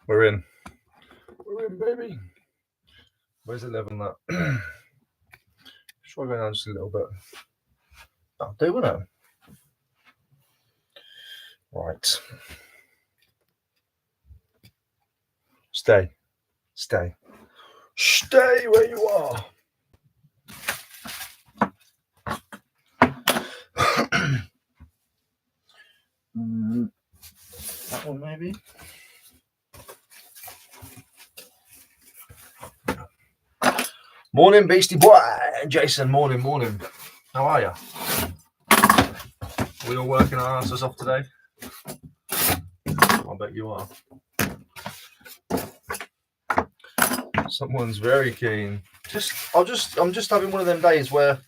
We're in. We're in, baby. Where's the level on that? Try going down just a little bit. That'll do, won't it? Right. Stay. Stay. Stay where you are. That one maybe. Morning, beastie boy. Jason, morning. How are you? We all working our asses off today? I bet you are. Someone's very keen. I'm just having one of them days where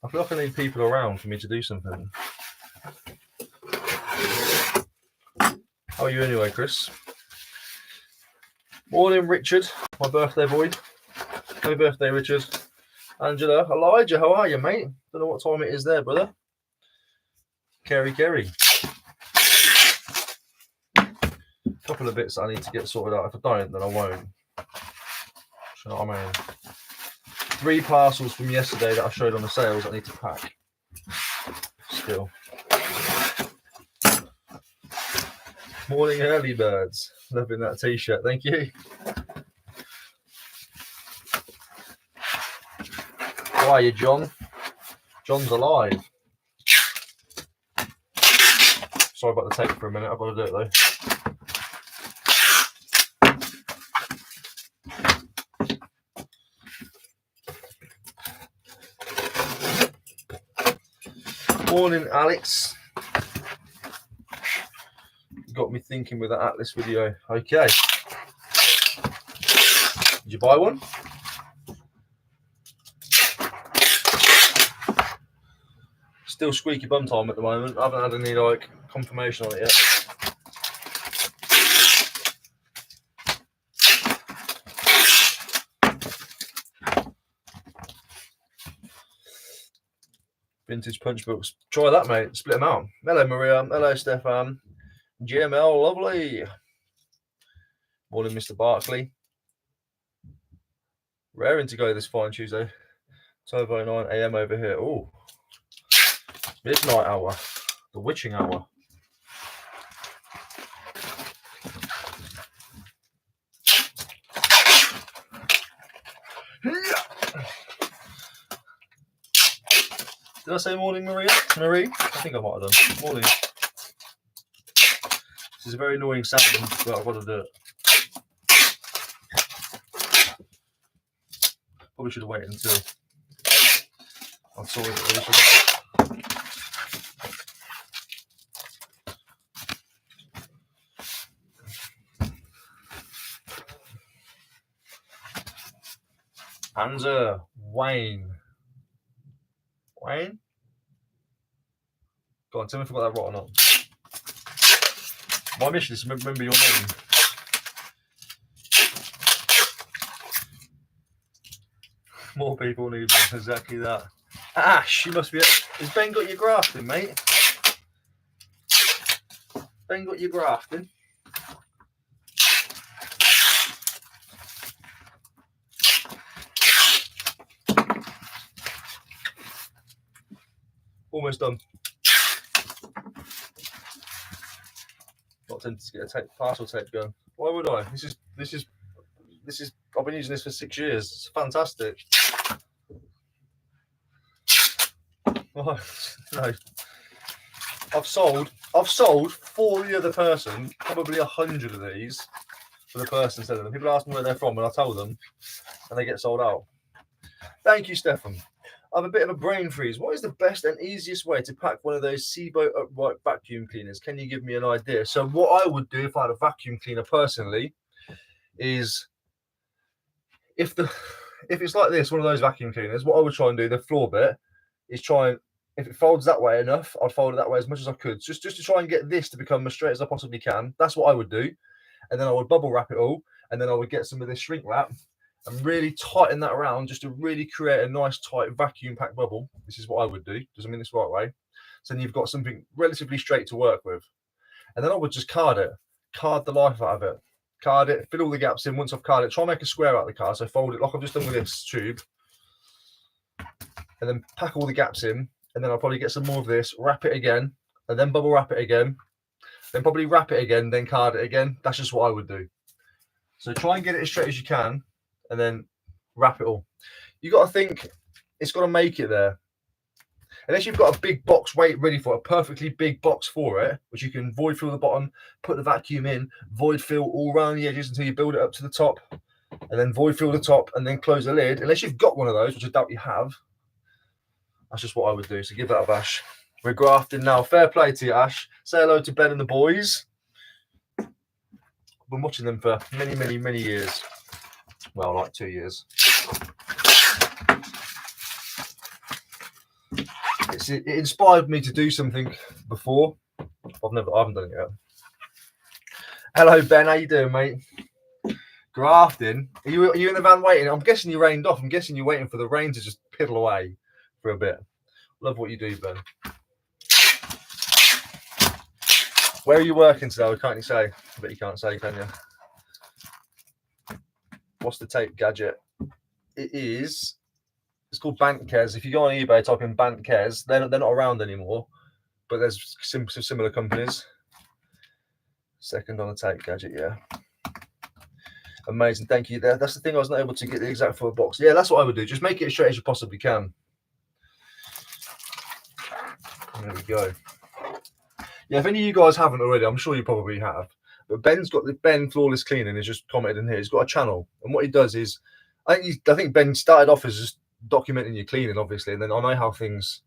I feel like I need people around for me to do something. How are you anyway, Chris? Morning, Richard, my birthday boy. Happy birthday, Richard. Angela, Elijah, how are you, mate? Don't know what time it is there, brother. Kerry. Couple of bits that I need to get sorted out. If I don't, then I won't. You know what I mean? 3 parcels from yesterday that I showed on the sales I need to pack. Still. Morning, early birds. Loving that t-shirt. Thank you. How are you, John? John's alive. Sorry about the tape for a minute. I've got to do it though. Morning, Alex. Got me thinking with that Atlas video. Okay. Did you buy one? Still squeaky bum time at the moment. I haven't had any like confirmation on it yet. Vintage punch books. Try that, mate. Split them out. Hello, Maria. Hello, Stefan. GML, lovely. Morning, Mr. Barkley. Raring to go this fine Tuesday. 12:09 AM over here. Oh, midnight hour. The witching hour. Did I say morning, Maria? Marie? I think I might have done. Morning. This is a very annoying sound, but I've got to do it. Probably should have waited until I saw it. Panzer Wayne. Wayne? Go on, tell me if I got that right or not. My mission is to remember your name. More people need one. Exactly that. Ash, you must be. Has Ben got your grafting, mate? Ben got your grafting. Almost done. Not tempted to get a parcel tape going. Why would I? This is. I've been using this for 6 years. It's fantastic. Oh, no. I've sold for the other person probably 100 of these for the person selling them. People ask me where they're from, and I tell them, and they get sold out. Thank you, Stefan. I have a bit of a brain freeze. What is the best and easiest way to pack one of those SIBO upright vacuum cleaners? Can you give me an idea? So what I would do if I had a vacuum cleaner personally is if it's like this, one of those vacuum cleaners, what I would try and do, the floor bit, is try and, if it folds that way enough, I'd fold it that way as much as I could, just to try and get this to become as straight as I possibly can. That's what I would do. And then I would bubble wrap it all, and then I would get some of this shrink wrap and really tighten that around just to really create a nice tight vacuum pack bubble. This is what I would do. Does I mean this the right way? So then you've got something relatively straight to work with. And then I would just card the life out of it. Card it, fill all the gaps in. Once I've carded it, try and make a square out of the card. So fold it like I've just done with this tube. And then pack all the gaps in. And then I'll probably get some more of this, wrap it again, and then bubble wrap it again. Then probably wrap it again, then card it again. That's just what I would do. So try and get it as straight as you can, and then wrap it all. You got to think it's got to make it there. Unless you've got a big box ready for it, a perfectly big box for it, which you can void fill the bottom, put the vacuum in, void fill all around the edges until you build it up to the top, and then void fill the top and then close the lid. Unless you've got one of those, which I doubt you have, that's just what I would do. So give that a bash. We're grafting now. Fair play to you, Ash. Say hello to Ben and the boys. I've been watching them for many, many, many years. Well, like 2 years. It inspired me to do something before. I haven't done it yet. Hello, Ben. How you doing, mate? Grafting. Are you in the van waiting? I'm guessing you rained off. I'm guessing you're waiting for the rain to just piddle away for a bit. Love what you do, Ben. Where are you working today? Can't you say? I bet you can't say, can you? What's the tape gadget? It's called Bantkes. If you go on eBay, type in Bantkes. They're not around anymore, but there's similar companies. Second on the tape gadget, yeah. Amazing, thank you. That's the thing, I was not able to get the exact full box. Yeah, that's what I would do. Just make it as straight as you possibly can. There we go. Yeah, if any of you guys haven't already, I'm sure you probably have. But Ben's got the Ben Flawless Cleaning is just commented in here. He's got a channel, and what he does is, I think Ben started off as just documenting your cleaning, obviously, and then I know how things,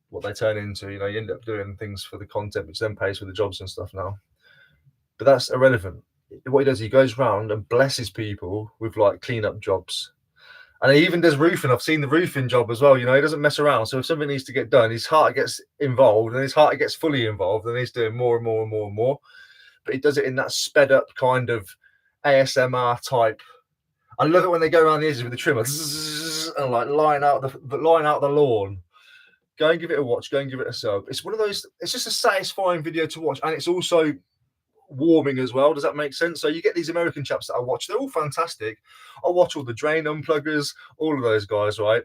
what they turn into. You know, you end up doing things for the content, which then pays for the jobs and stuff now. But that's irrelevant. What he does, he goes around and blesses people with like cleanup jobs. And he even does roofing. I've seen the roofing job as well. You know, he doesn't mess around. So if something needs to get done, his heart gets involved, and his heart gets fully involved, and he's doing more and more and more and more. But he does it in that sped up kind of ASMR type. I love it when they go around the edges with the trimmer and like line out the lawn. Go and give it a watch. Go and give it a sub. It's one of those. It's just a satisfying video to watch, and it's also warming as well. Does that make sense? So you get these American chaps that I watch, they're all fantastic. I watch all the drain unpluggers, all of those guys, right?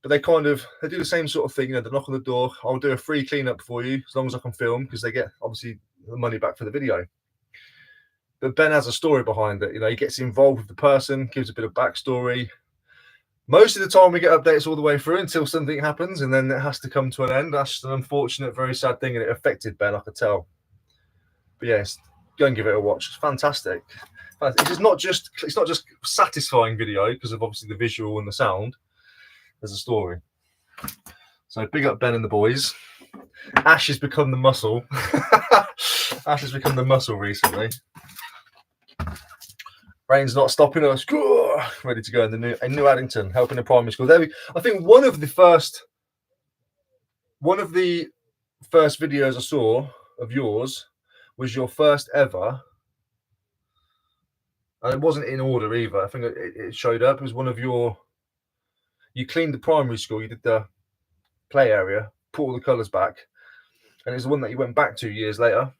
But they do the same sort of thing. You know, they knock on the door, I'll do a free cleanup for you as long as I can film, because they get obviously the money back for the video. But Ben has a story behind it. You know, he gets involved with the person, gives a bit of backstory. Most of the time we get updates all the way through until something happens, and then it has to come to an end. That's an unfortunate, very sad thing, and it affected Ben, I could tell. But yes, go and give it a watch. It's fantastic. It's not just satisfying video because of obviously the visual and the sound. There's a story. So big up Ben and the boys. Ash has become the muscle. Ash has become the muscle recently. Rain's not stopping us. Ready to go in New Addington, helping the primary school. I think one of the first videos I saw of yours was your first ever, and it wasn't in order either. I think it showed up. It was one of you cleaned the primary school, you did the play area, put all the colours back, and it's the one that you went back to years later.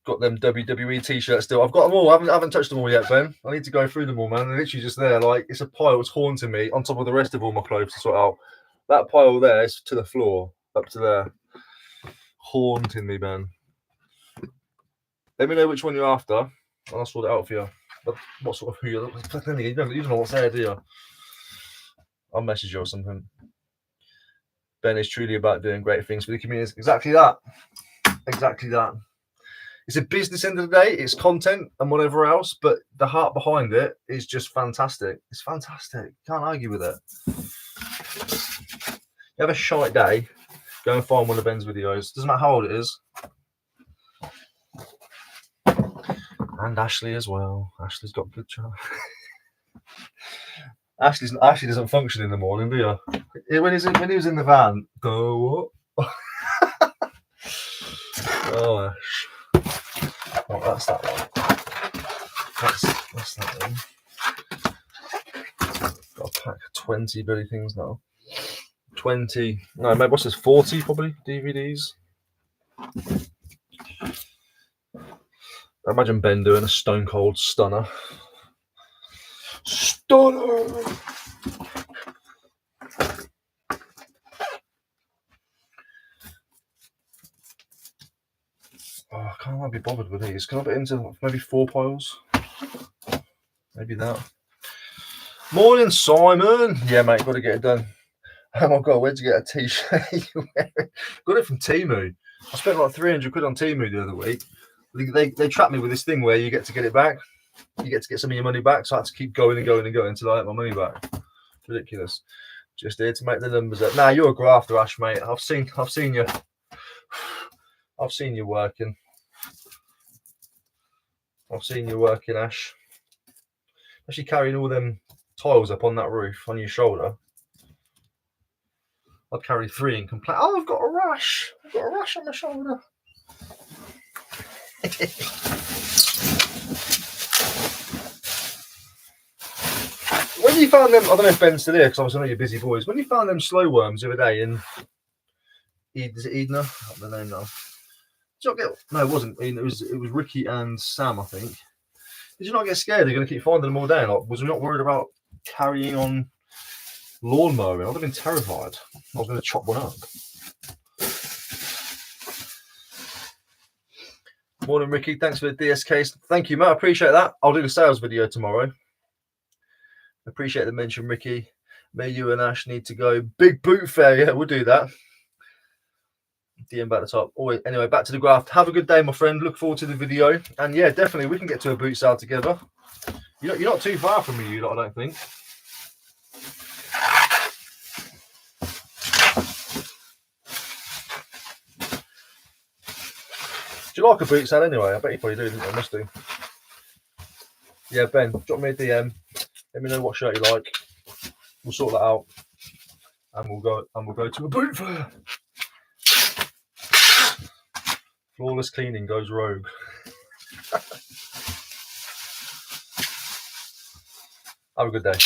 Got them WWE t-shirts still. I've got them all. I haven't touched them all yet, Ben. I need to go through them all, man. They're literally just there. Like, it's a pile. It's haunting me on top of the rest of all my clothes to sort out. That pile there is to the floor, up to there. Haunting me, man. Let me know which one you're after, and I'll sort it out for you. But what sort of who you're looking for? You don't know what's there, do you? I'll message you or something. Ben is truly about doing great things for the community. Exactly that. Exactly that. It's a business end of the day. It's content and whatever else, but the heart behind it is just fantastic. It's fantastic. Can't argue with it. You have a shite day, go and find one of Ben's videos. Doesn't matter how old it is. And Ashley as well. Ashley's got good charm. Ashley doesn't function in the morning, do you? When he was in the van, go what? Oh, Ash. Oh, that's that one. That's that one. Got a pack of 20 bloody things now. 20. No, maybe what's this? 40 probably DVDs. Imagine Ben doing a stone cold stunner. Stunner! Oh, I can't be bothered with these. Can I put it into maybe 4 piles? Maybe that. Morning, Simon. Yeah, mate, got to get it done. Oh my god, where'd you get a t-shirt? Got it from Temu. I spent like 300 quid on Temu the other week. They trapped me with this thing where you get to get it back. You get to get some of your money back. So I had to keep going and going and going until I get my money back. It's ridiculous. Just here to make the numbers up. Nah, you're a grafter, Ash, mate. I've seen you. I've seen you working. I've seen you working, Ash. Actually carrying all them tiles up on that roof on your shoulder. I'd carry 3 and complain. Oh, I've got a rash. I've got a rash on my shoulder. When you found them, I don't know if Ben's still here because obviously I know you're busy boys. When you found them slow worms the other day in is it Edna? I don't know the name now. Did you not get? No, it wasn't. It was Ricky and Sam, I think. Did you not get scared? They're going to keep finding them all day. Like, was we not worried about carrying on lawn mowing? I'd have been terrified. I was going to chop one up. Morning, Ricky. Thanks for the DSK. Thank you, Matt. I appreciate that. I'll do the sales video tomorrow. Appreciate the mention, Ricky. May you and Ash need to go. Big boot fair. Yeah, we'll do that. DM back to the top. Always. Anyway, back to the graft. Have a good day, my friend. Look forward to the video. And yeah, definitely we can get to a boot sale together. You're not too far from me, you lot, I don't think. Do you like a boot sale anyway? I bet you probably do, didn't you? I must do. Yeah, Ben, drop me a DM. Let me know what shirt you like. We'll sort that out. And we'll go to a boot fair. Flawless cleaning goes rogue. Have a good day.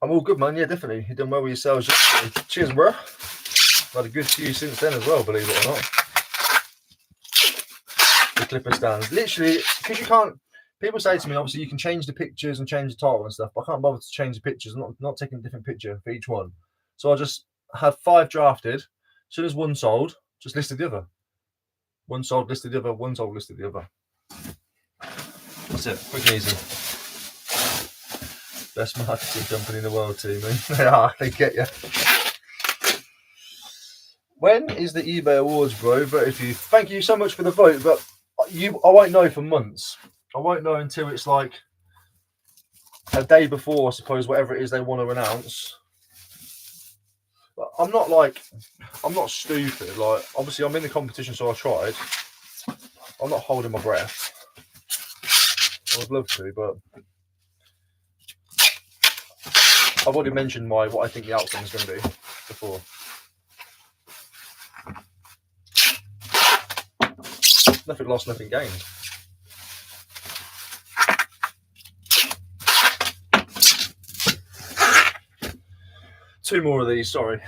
I'm all good, man. Yeah, definitely. You've done well with your sales yesterday. Cheers, bro. I've had a good few since then as well, believe it or not. The clipper stands. Literally, because you can't... People say to me, obviously, you can change the pictures and change the title and stuff, but I can't bother to change the pictures. I'm not taking a different picture for each one. So I just had 5 drafted. As soon as one sold, just listed the other. One sold, listed the other. One sold, listed the other. That's it. Quick and easy. Best marketing company in the world, team. They are. They get you. When is the eBay Awards, bro? Voted for you. Thank you so much for the vote, but I won't know for months. I won't know until it's like a day before, I suppose, whatever it is they want to announce. But I'm not stupid. Like, obviously, I'm in the competition, so I tried. I'm not holding my breath. I would love to, but I've already mentioned what I think the outcome is going to be before. Nothing lost, nothing gained. Two more of these, sorry.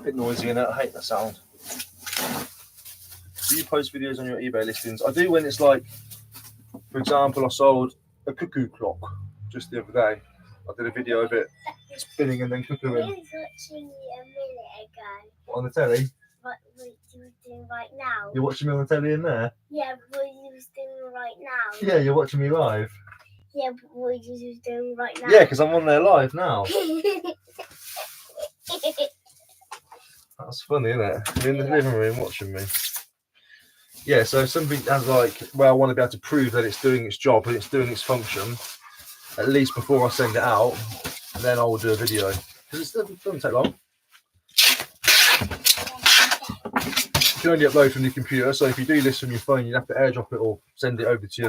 A bit noisy in it, I hate that sound. Do you post videos on your eBay listings? I do when it's like, for example, I sold a cuckoo clock just the other day. I did a video of it spinning and then cuckooing. I was watching you a minute ago. What, on the telly? What you were doing right now. You're watching me on the telly in there? Yeah, but what you was doing right now. Yeah, you're watching me live. Yeah, but what you was doing right now. Yeah, because I'm on there live now. That's funny, isn't it? You're in the living room watching me. Yeah, so if something has like where I want to be able to prove that it's doing its job and it's doing its function, at least before I send it out, then I will do a video. Because it doesn't take long. You can only upload from your computer, so if you do this from your phone, you have to airdrop it or send it over to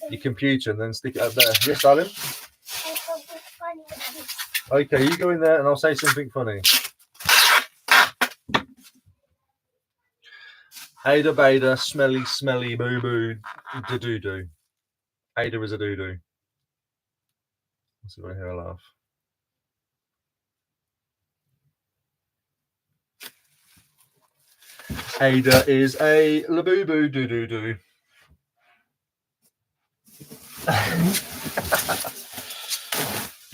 your computer and then stick it up there. Yes, darling? Okay, you go in there and I'll say something funny. Ada Bada, smelly, smelly, boo boo, da doo doo. Ada is a doo doo. Let's see if I hear a laugh. Ada is a laboo-boo doo-doo-doo.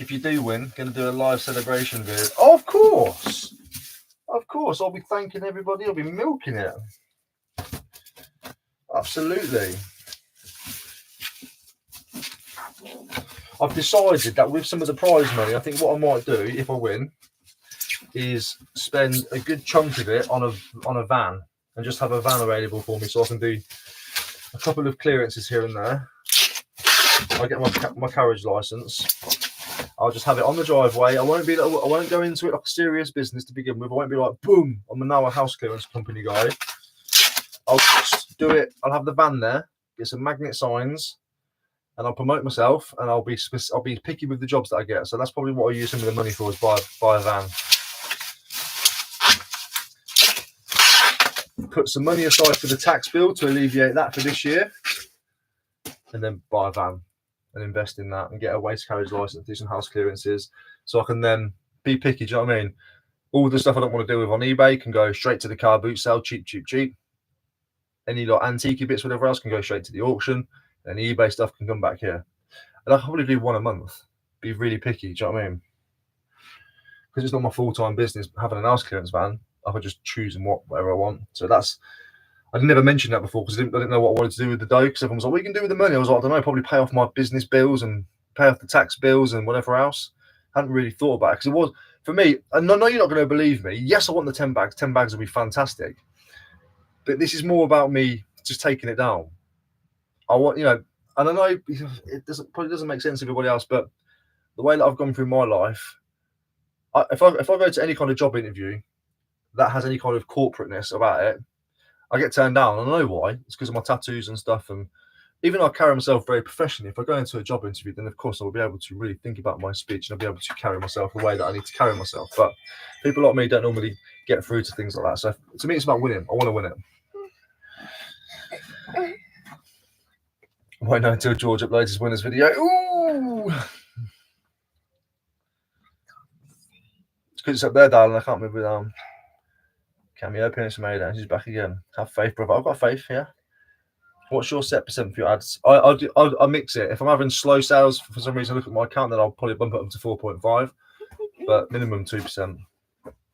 If you do win, going to do a live celebration video. Oh, of course. Of course. I'll be thanking everybody. I'll be milking it. Absolutely. I've decided that with some of the prize money, I think what I might do if I win is spend a good chunk of it on a van and just have a van available for me, so I can do a couple of clearances here and there. I get my carriage license. I'll just have it on the driveway. I won't go into it like a serious business to begin with. I won't be like, boom, I'm now a house clearance company guy. I'll just do it. I'll have the van there, get some magnet signs, and I'll promote myself, and I'll be picky with the jobs that I get. So that's probably what I use some of the money for, is buy a van. Put some money aside for the tax bill to alleviate that for this year, and then buy a van and invest in that and get a waste carriage license, do some house clearances, so I can then be picky. Do you know what I mean? All the stuff I don't want to deal with on eBay can go straight to the car boot sale, cheap. Any like antique bits, whatever else, can go straight to the auction, and the eBay stuff can come back here. And I can probably do one a month. Be really picky. Do you know what I mean? Because it's not my full-time business having an house clearance van. I could just choose and whatever I want. So that's, I never mentioned that before because I didn't know what I wanted to do with the dough. Because everyone was like, "What you can do with the money?" I was like, "I don't know, probably pay off my business bills and pay off the tax bills and whatever else." I hadn't really thought about it because it was, for me, and I know you're not going to believe me. Yes, I want the 10 bags. 10 bags would be fantastic. But this is more about me just taking it down. I want, and I know it probably doesn't make sense to everybody else, but the way that I've gone through my life, if I go to any kind of job interview that has any kind of corporateness about it, I get turned down. I know why. It's because of my tattoos and stuff. And even though I carry myself very professionally, if I go into a job interview, then of course I'll be able to really think about my speech and I'll be able to carry myself the way that I need to carry myself. But people like me don't normally get through to things like that. So to me, it's about winning. I want to win it. I won't know until George uploads his winners video. Ooh! It's because it's up there, darling. I can't move it. Cameo appearance made, and she's back again. Have faith, brother. I've got faith, yeah. What's your set percent for your ads? I'll mix it. If I'm having slow sales for some reason, I look at my account, then I'll probably bump it up to 4.5, but minimum 2%.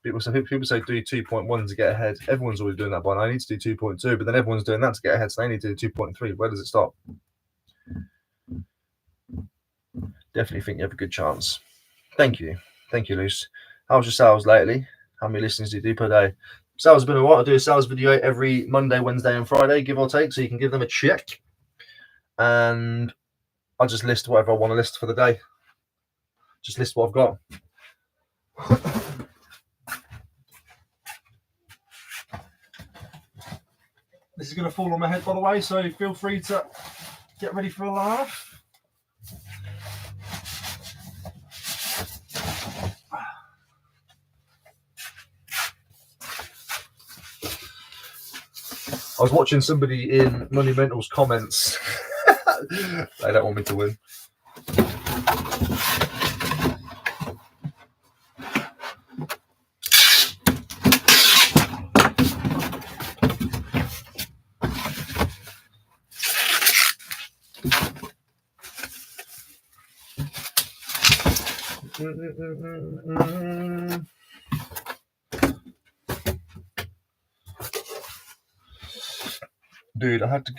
People say do 2.1 to get ahead. Everyone's always doing that by now. I need to do 2.2, but then everyone's doing that to get ahead, so they need to do 2.3. Where does it stop? Definitely think you have a good chance. Thank you, Luce. How's your sales lately? How many listens do you do per day? Sales has been a while. I do a sales video every Monday, Wednesday, and Friday, give or take, so you can give them a check. And I'll just list whatever I want to list for the day. Just list what I've got. This is going to fall on my head, by the way, so feel free to get ready for a laugh. I was watching somebody in Money Mental's comments. They don't want me to win. Dude, I had to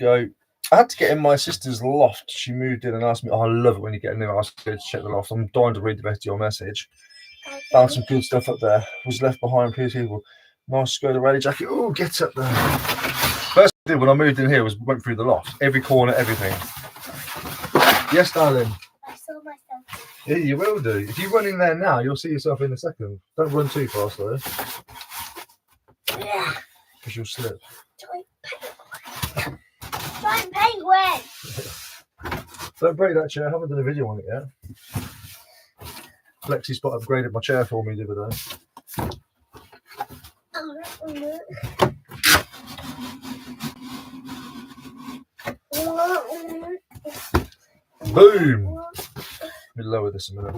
get in my sister's loft. She moved in and asked me, "Oh, I love it when you get in there." I was going to check the loft. I'm dying to read the rest of your message. Found some good stuff up there. Was left behind, please, people. Nice Skoda rally jacket. Oh, get up there. First thing I did when I moved in here was went through the loft. Every corner, everything. Yes, darling. I saw myself. Yeah, you will do. If you run in there now, you'll see yourself in a second. Don't run too fast, though. Yeah. Because you'll slip. Giant penguin. Don't break that chair. I haven't done a video on it yet. Flexi Spot upgraded my chair for me the other day. Boom! Let me lower this a minute.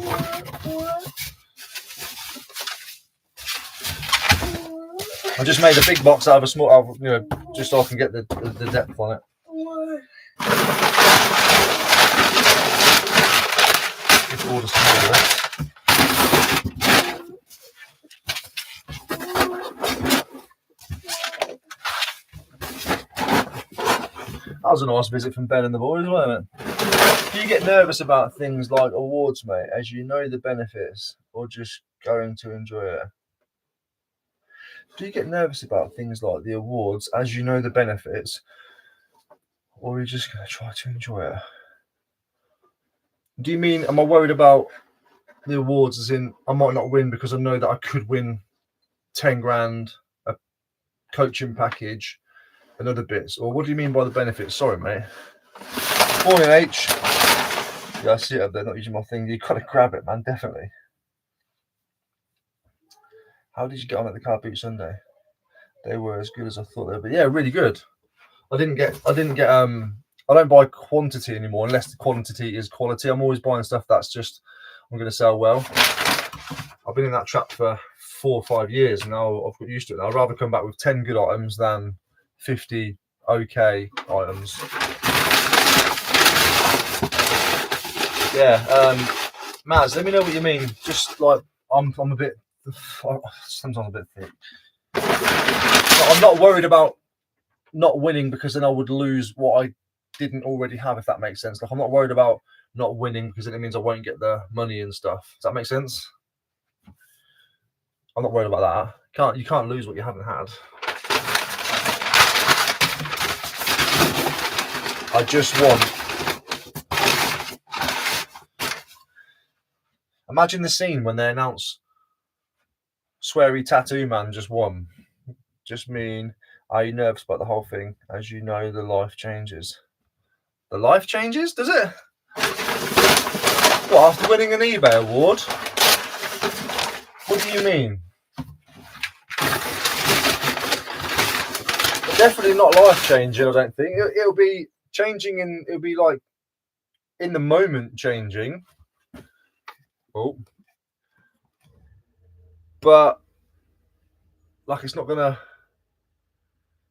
I just made a big box out of a small, just so I can get the depth on it. Just order some more of this. That was a nice visit from Ben and the boys, wasn't it? Do you get nervous about things like awards, mate, as you know the benefits, or just going to enjoy it? Do you get nervous about things like the awards as you know the benefits, or are you just going to try to enjoy it? Do you mean, am I worried about the awards as in I might not win because I know that I could win 10 grand, a coaching package, and other bits? Or what do you mean by the benefits? Sorry, mate. Morning, H. Yeah, I see it up there, not using my thing. You've got to grab it, man, definitely. How did you get on at the car boot Sunday? They were as good as I thought they would be. Yeah, really good. I don't buy quantity anymore unless the quantity is quality. I'm always buying stuff that's just, I'm going to sell well. I've been in that trap for 4 or 5 years and now I've got used to it. I'd rather come back with 10 good items than 50 okay items. Yeah, Maz, let me know what you mean. Just like I'm a bit, sometimes a bit thick. I'm not worried about not winning because then I would lose what I didn't already have, if that makes sense. Like I'm not worried about not winning because then it means I won't get the money and stuff. Does that make sense? I'm not worried about that. You can't lose what you haven't had. I just want. Imagine the scene when they announce Sweary Tattoo Man just won. Just mean, are you nervous about the whole thing? As you know, the life changes. The life changes? Does it? What, after winning an eBay award? What do you mean? Definitely not life changing, I don't think. It'll be changing it'll be like in the moment changing. Oh. But like it's not gonna.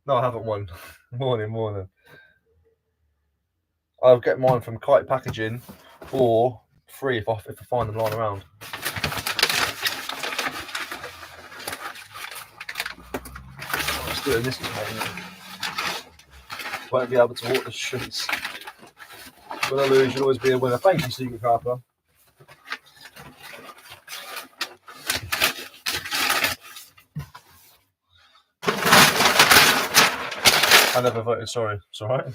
No, I haven't won. Morning. I'll get mine from Kite Packaging or free if I find them lying around. Let's do it in this container. Won't be able to walk the streets. When I lose, you'll always be a winner. Thank you, Secret Harper. I never voted, sorry. It's all right.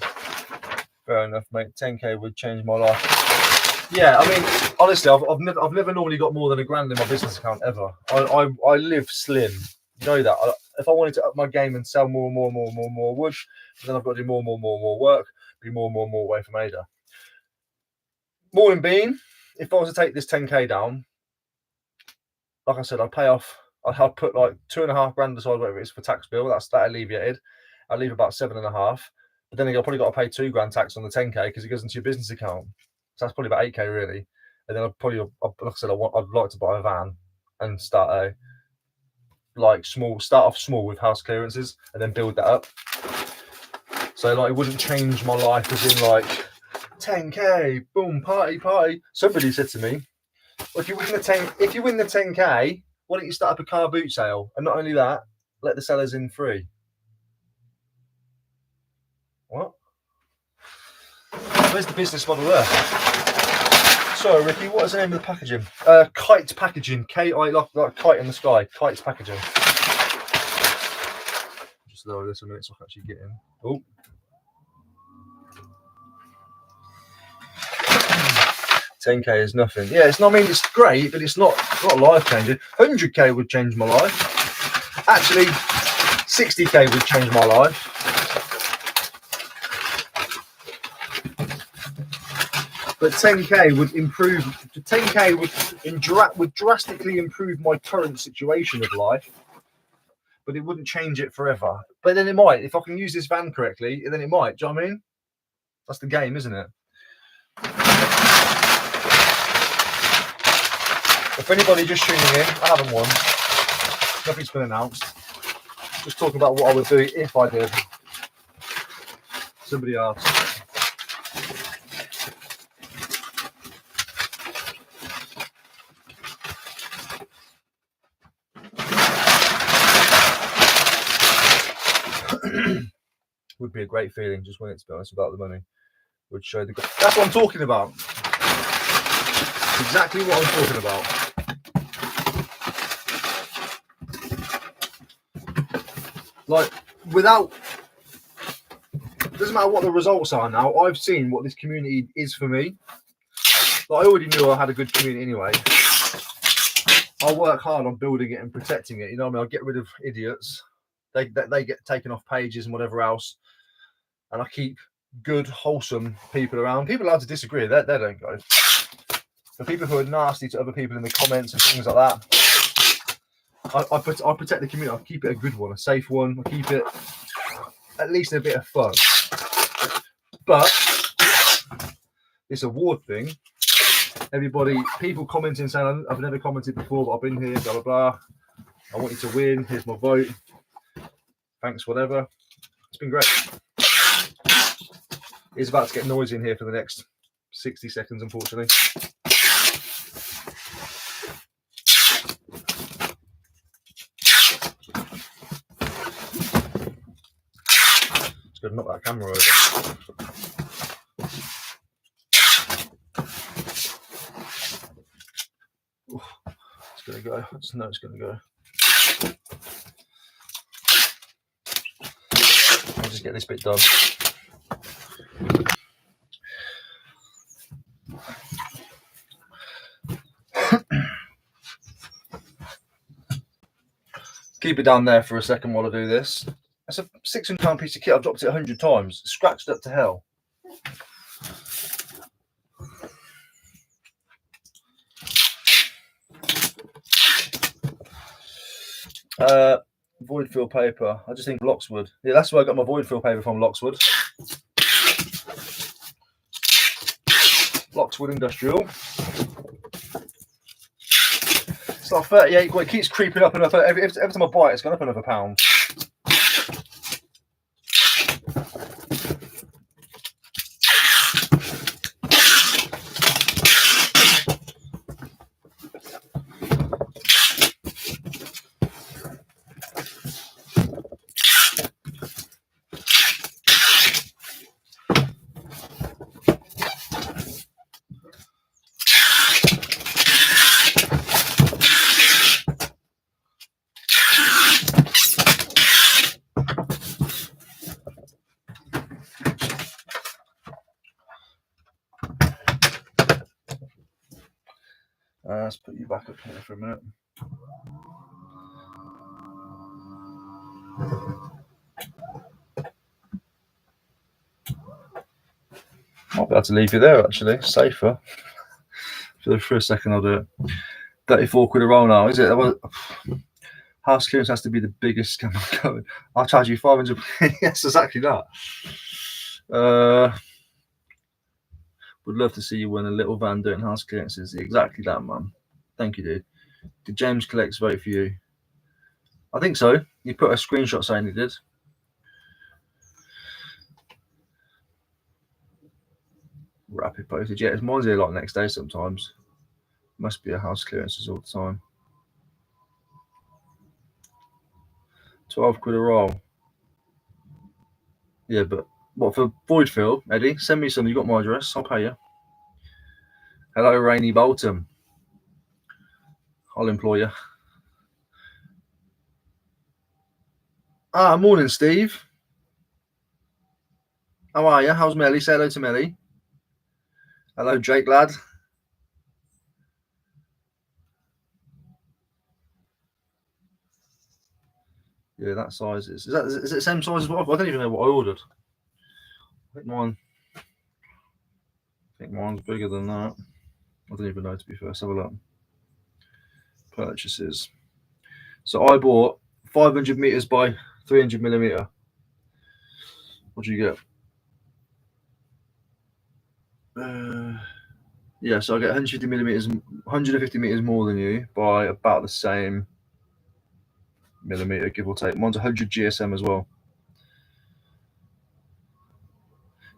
Fair enough, mate. 10k would change my life. Yeah, I mean, honestly, I've never normally got more than £1,000 in my business account ever. I live slim. You know that. If I wanted to up my game and sell more wood, then I've got to do more work, be more away from Ada. Morning, Bean. If I was to take this 10k down, like I said, I'd pay off. I'd put like £2.5 grand aside, whatever it is, for tax bill. That's that alleviated. I'd leave about 7.5. But then I've probably got to pay £2 grand tax on the 10k because it goes into your business account. So that's probably about 8k really. And then like I said, I'd like to buy a van and start off small with house clearances and then build that up. So like it wouldn't change my life as in like 10k, boom, party. Somebody said to me, well, if you win the 10k, why don't you start up a car boot sale? And not only that, let the sellers in free. What? Where's the business model there? Sorry, Ricky, what is the name of the packaging? Kite Packaging. K-I, like kite in the sky. Kite's Packaging. Just lower this a minute so I can actually get in. Oh. $10k is nothing. Yeah, it's not. I mean, it's great, but it's not life changing. 100k would change my life. Actually, 60k would change my life. But 10k would improve. 10k would drastically improve my current situation of life. But it wouldn't change it forever. But then it might. If I can use this van correctly, then it might. Do you know what I mean? That's the game, isn't it? If anybody just tuning in, I haven't won. Nothing's been announced. Just talking about what I would do if I did. Somebody asked. Would be a great feeling, just when it's to be honest about the money. Would show the. That's what I'm talking about. Exactly what I'm talking about. Like, without, doesn't matter what the results are now. I've seen what this community is for me. Like, I already knew I had a good community anyway. I work hard on building it and protecting it. You know what I mean? I'll get rid of idiots. They get taken off pages and whatever else. And I keep good, wholesome people around. People allowed to disagree. They don't go. But people who are nasty to other people in the comments and things like that, I protect the community. I keep it a good one, a safe one. I keep it at least a bit of fun. But this award thing, people commenting saying, I've never commented before, but I've been here, blah, blah, blah. I want you to win. Here's my vote. Thanks, whatever. It's been great. It's about to get noisy in here for the next 60 seconds, unfortunately. Just gonna knock that camera over. Ooh, it's gonna go. I just know it's gonna go. I'll just get this bit done. Keep it down there for a second while I do this. That's a £600 piece of kit. I've dropped it 100 times. Scratched up to hell. Void fill paper. I just think Lockswood. Yeah, that's where I got my void fill paper from, Lockswood. Lockswood Industrial. It's like 38 quid. It keeps creeping up and up. Every time I buy it, it's gone up another £1. Let's put you back up here for a minute. Might be able to leave you there actually, safer. For a second I'll do it. 34 quid a roll now, is it? House clearance has to be the biggest scam I'm going. I'll charge you 500. Yes, exactly that. Would love to see you win a little van doing house clearances. Exactly that, man. Thank you, dude. Did James Collects vote for you? I think so. You put a screenshot saying he did. Rapid postage. Yeah, it's mine's here like next day sometimes. Must be a house clearances all the time. 12 quid a roll. Yeah, but what for void fill, Eddie? Send me some. You got my address. I'll pay you. Hello, Rainy Bolton. I'll employ you. Morning, Steve. How are you? How's Melly? Say hello to Melly. Hello, Jake, lad. Yeah, that size is it the same size as what I don't even know what I ordered. I think mine's bigger than that. I don't even know, to be fair. Let's have a look. Purchases. So I bought 500 meters by 300 millimeter. What do you get? Yeah, so I get 150 meters more than you by about the same millimeter, give or take. Mine's 100 GSM as well.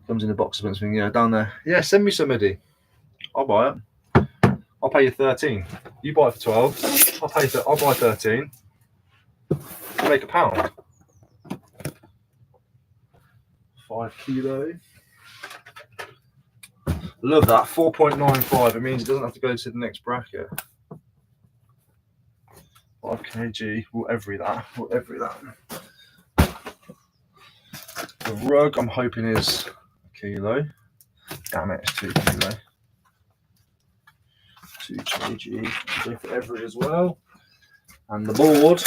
Comes in the box of something, yeah, down there. Yeah, send me some, Eddie. I'll buy it. I'll pay you 13. You buy it for 12. I'll buy 13. Make £1. 5 kilo. Love that. 4.95. It means it doesn't have to go to the next bracket. 5 kg. We'll every that. The rug, I'm hoping, is a kilo. Damn it, it's 2 kilo. 2 kg. Go for every as well. And the board,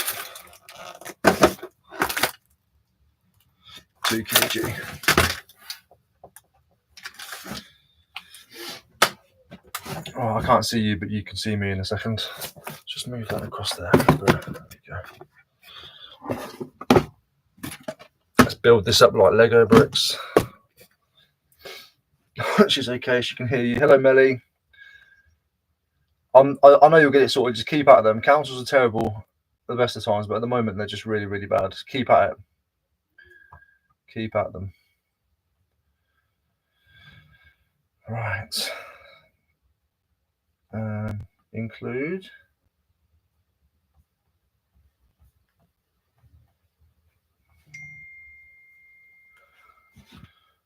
2 kg. Oh, I can't see you, but you can see me in a second. Just move that across there. There we go. Let's build this up like Lego bricks. She's okay. She can hear you. Hello, Melly. I know you'll get it sorted. Just keep at them. Councils are terrible at the best of times, but at the moment they're just really, really bad. Keep at it. Keep at them. Right. Include.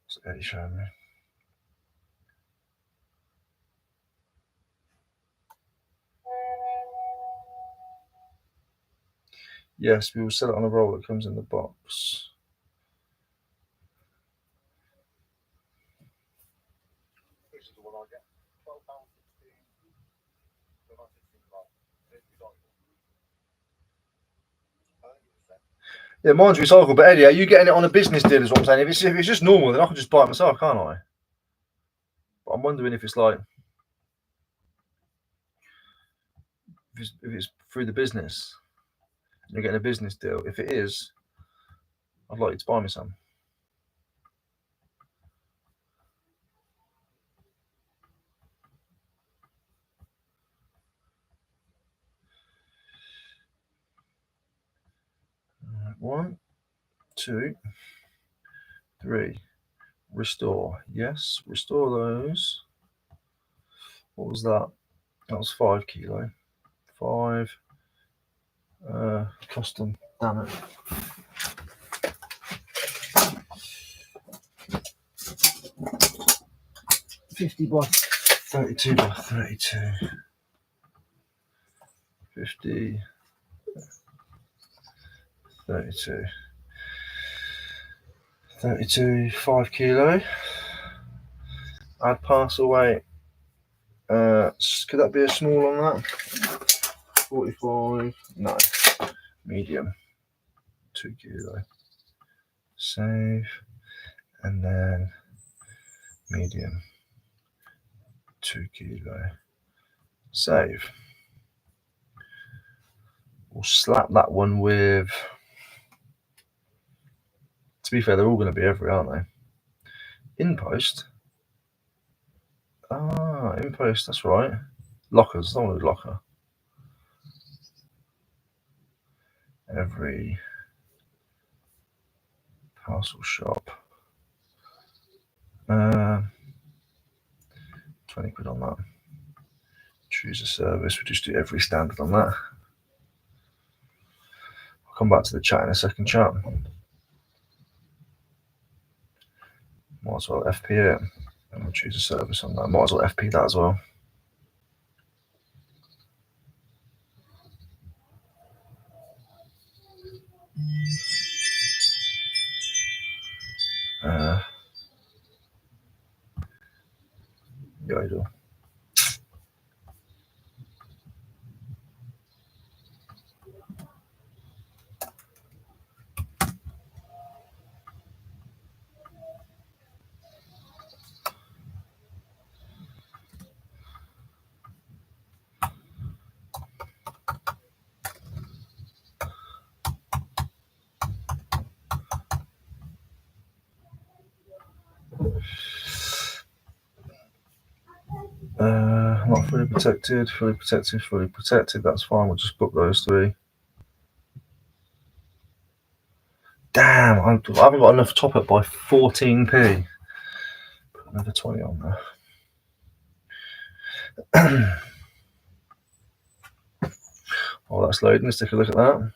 What's Eddie showing me? Yes, we will sell it on a roll that comes in the box. Yeah, mine's recycled, but Eddie, are you getting it on a business deal is what I'm saying? If it's just normal, then I can just buy it myself, can't I? But I'm wondering if it's like, if it's through the business, you're getting a business deal. If it is, I'd like you to buy me some. One, 2, 3. Restore. Yes, restore those. What was that? That was 5 kilo. 5. Custom. Damn it. 50 by 32 by 32. 50. 32. 32, 5 kilo. Add parcel weight. Could that be a small on that? 45. No. Medium. 2 kilo. Save. And then medium. 2 kilo. Save. We'll slap that one with. To be fair, they're all going to be every, aren't they? In post. Ah, in post, that's right. Lockers, I don't want to do locker. Every parcel shop. 20 quid on that. Choose a service. We'll just do every standard on that. I'll come back to the chat in a second, chat. Might as well FP it. And we'll choose a service on that. Might as well FP that as well. Yodel. Not fully protected, fully protected, fully protected. That's fine. We'll just book those 3. Damn, I haven't got enough top up by 14p. Put another 20 on there. Oh, that's loading. Let's take a look at that.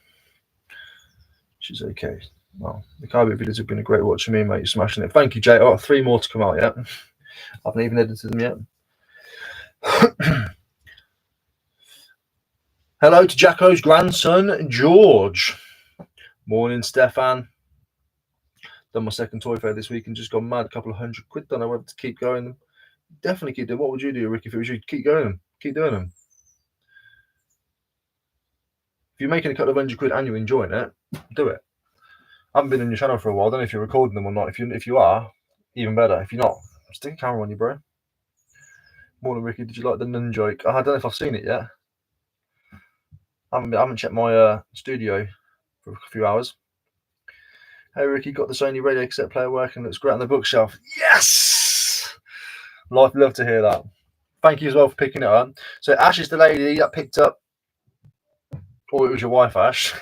She's okay. Well, the Carby videos have been a great watch for me, mate. You're smashing it. Thank you, Jay. Oh, 3 more to come out yet. I haven't even edited them yet. Hello to Jacko's grandson, George. Morning, Stefan. Done my second toy fair this week and just gone mad. A couple of £100. Don't know whether to keep going. Definitely keep doing. What would you do, Rick, if it was you? Keep going. Keep doing them. If you're making a couple of £100 and you're enjoying it, do it. I haven't been on your channel for a while. I don't know if you're recording them or not. If you are, even better. If you're not, stick a camera on you, bro. Morning, Ricky. Did you like the nun joke? I don't know if I've seen it yet. I haven't checked my studio for a few hours. Hey, Ricky, got the Sony radio cassette player working. Looks great on the bookshelf. Yes! Love to hear that. Thank you as well for picking it up. So Ash is the lady that picked up, or it was your wife, Ash,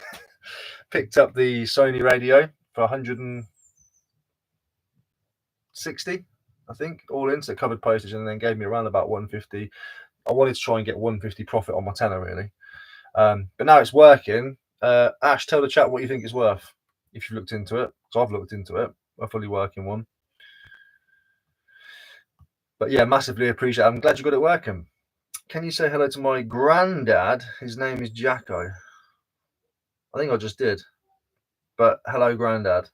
picked up the Sony radio for 160, I think, all in. So covered postage and then gave me around about 150. I wanted to try and get 150 profit on my tenner, really. But now it's working. Ash, tell the chat what you think it's worth if you've looked into it. So I've looked into it, a fully working one. But yeah, massively appreciate it. I'm glad you got it working. Can you say hello to my granddad? His name is Jacko. I think I just did. But hello, granddad.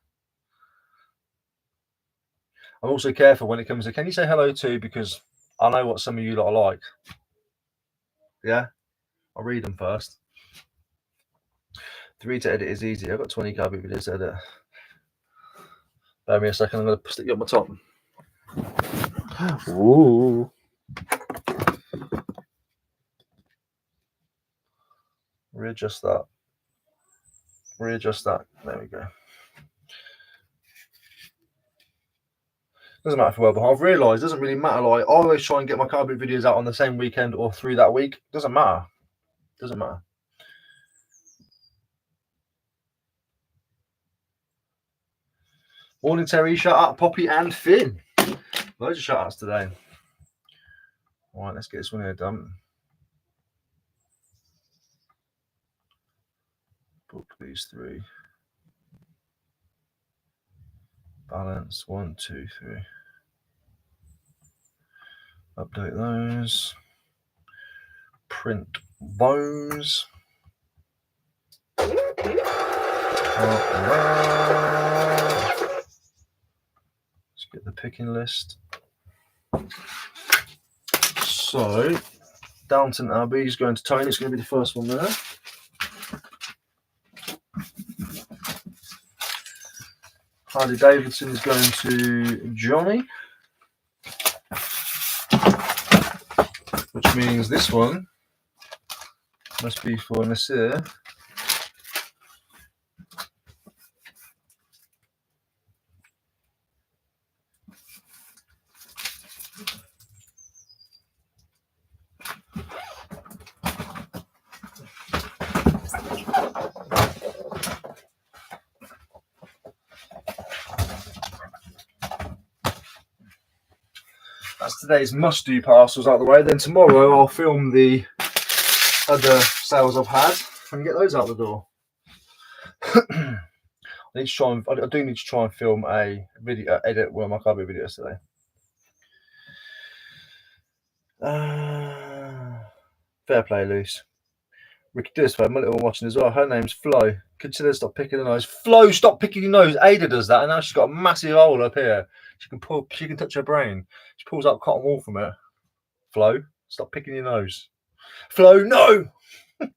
I'm also careful when it comes to, can you say hello to, because I know what some of you lot are like. Yeah? I'll read them first. 3 to edit is easy. I've got 20 Carby videos to edit. Bear me a second. I'm going to stick you on my top. Ooh. Readjust that. Readjust that. There we go. Doesn't matter if we're well behind. I've realised it doesn't really matter. Like, I always try and get my Carby videos out on the same weekend or through that week. Doesn't matter. Doesn't matter. Morning, Terry. Shout out Poppy and Finn. Loads of shout outs today. All right, let's get this one here done. Book these 3. Balance 1, 2, 3. Update those. Print those. Let's get the picking list. So, Downton Abbey is going to Tony. It's going to be the first one there. Harley Davidson is going to Johnny, which means this one must be for Nasir. That's today's must-do parcels out of the way. Then tomorrow I'll film the other sales I've had and get those out the door. I need to try and, I do need to try and film a video, edit one of my Carby videos today. Fair play, Luce. Ricky, do this for my little one watching as well. Her name's Flo. Could you stop picking her nose? Flo, stop picking your nose. Ada does that, and now she's got a massive hole up here. She can pull. She can touch her brain. She pulls out cotton wool from it. Flo, stop picking your nose. Flo, no. I've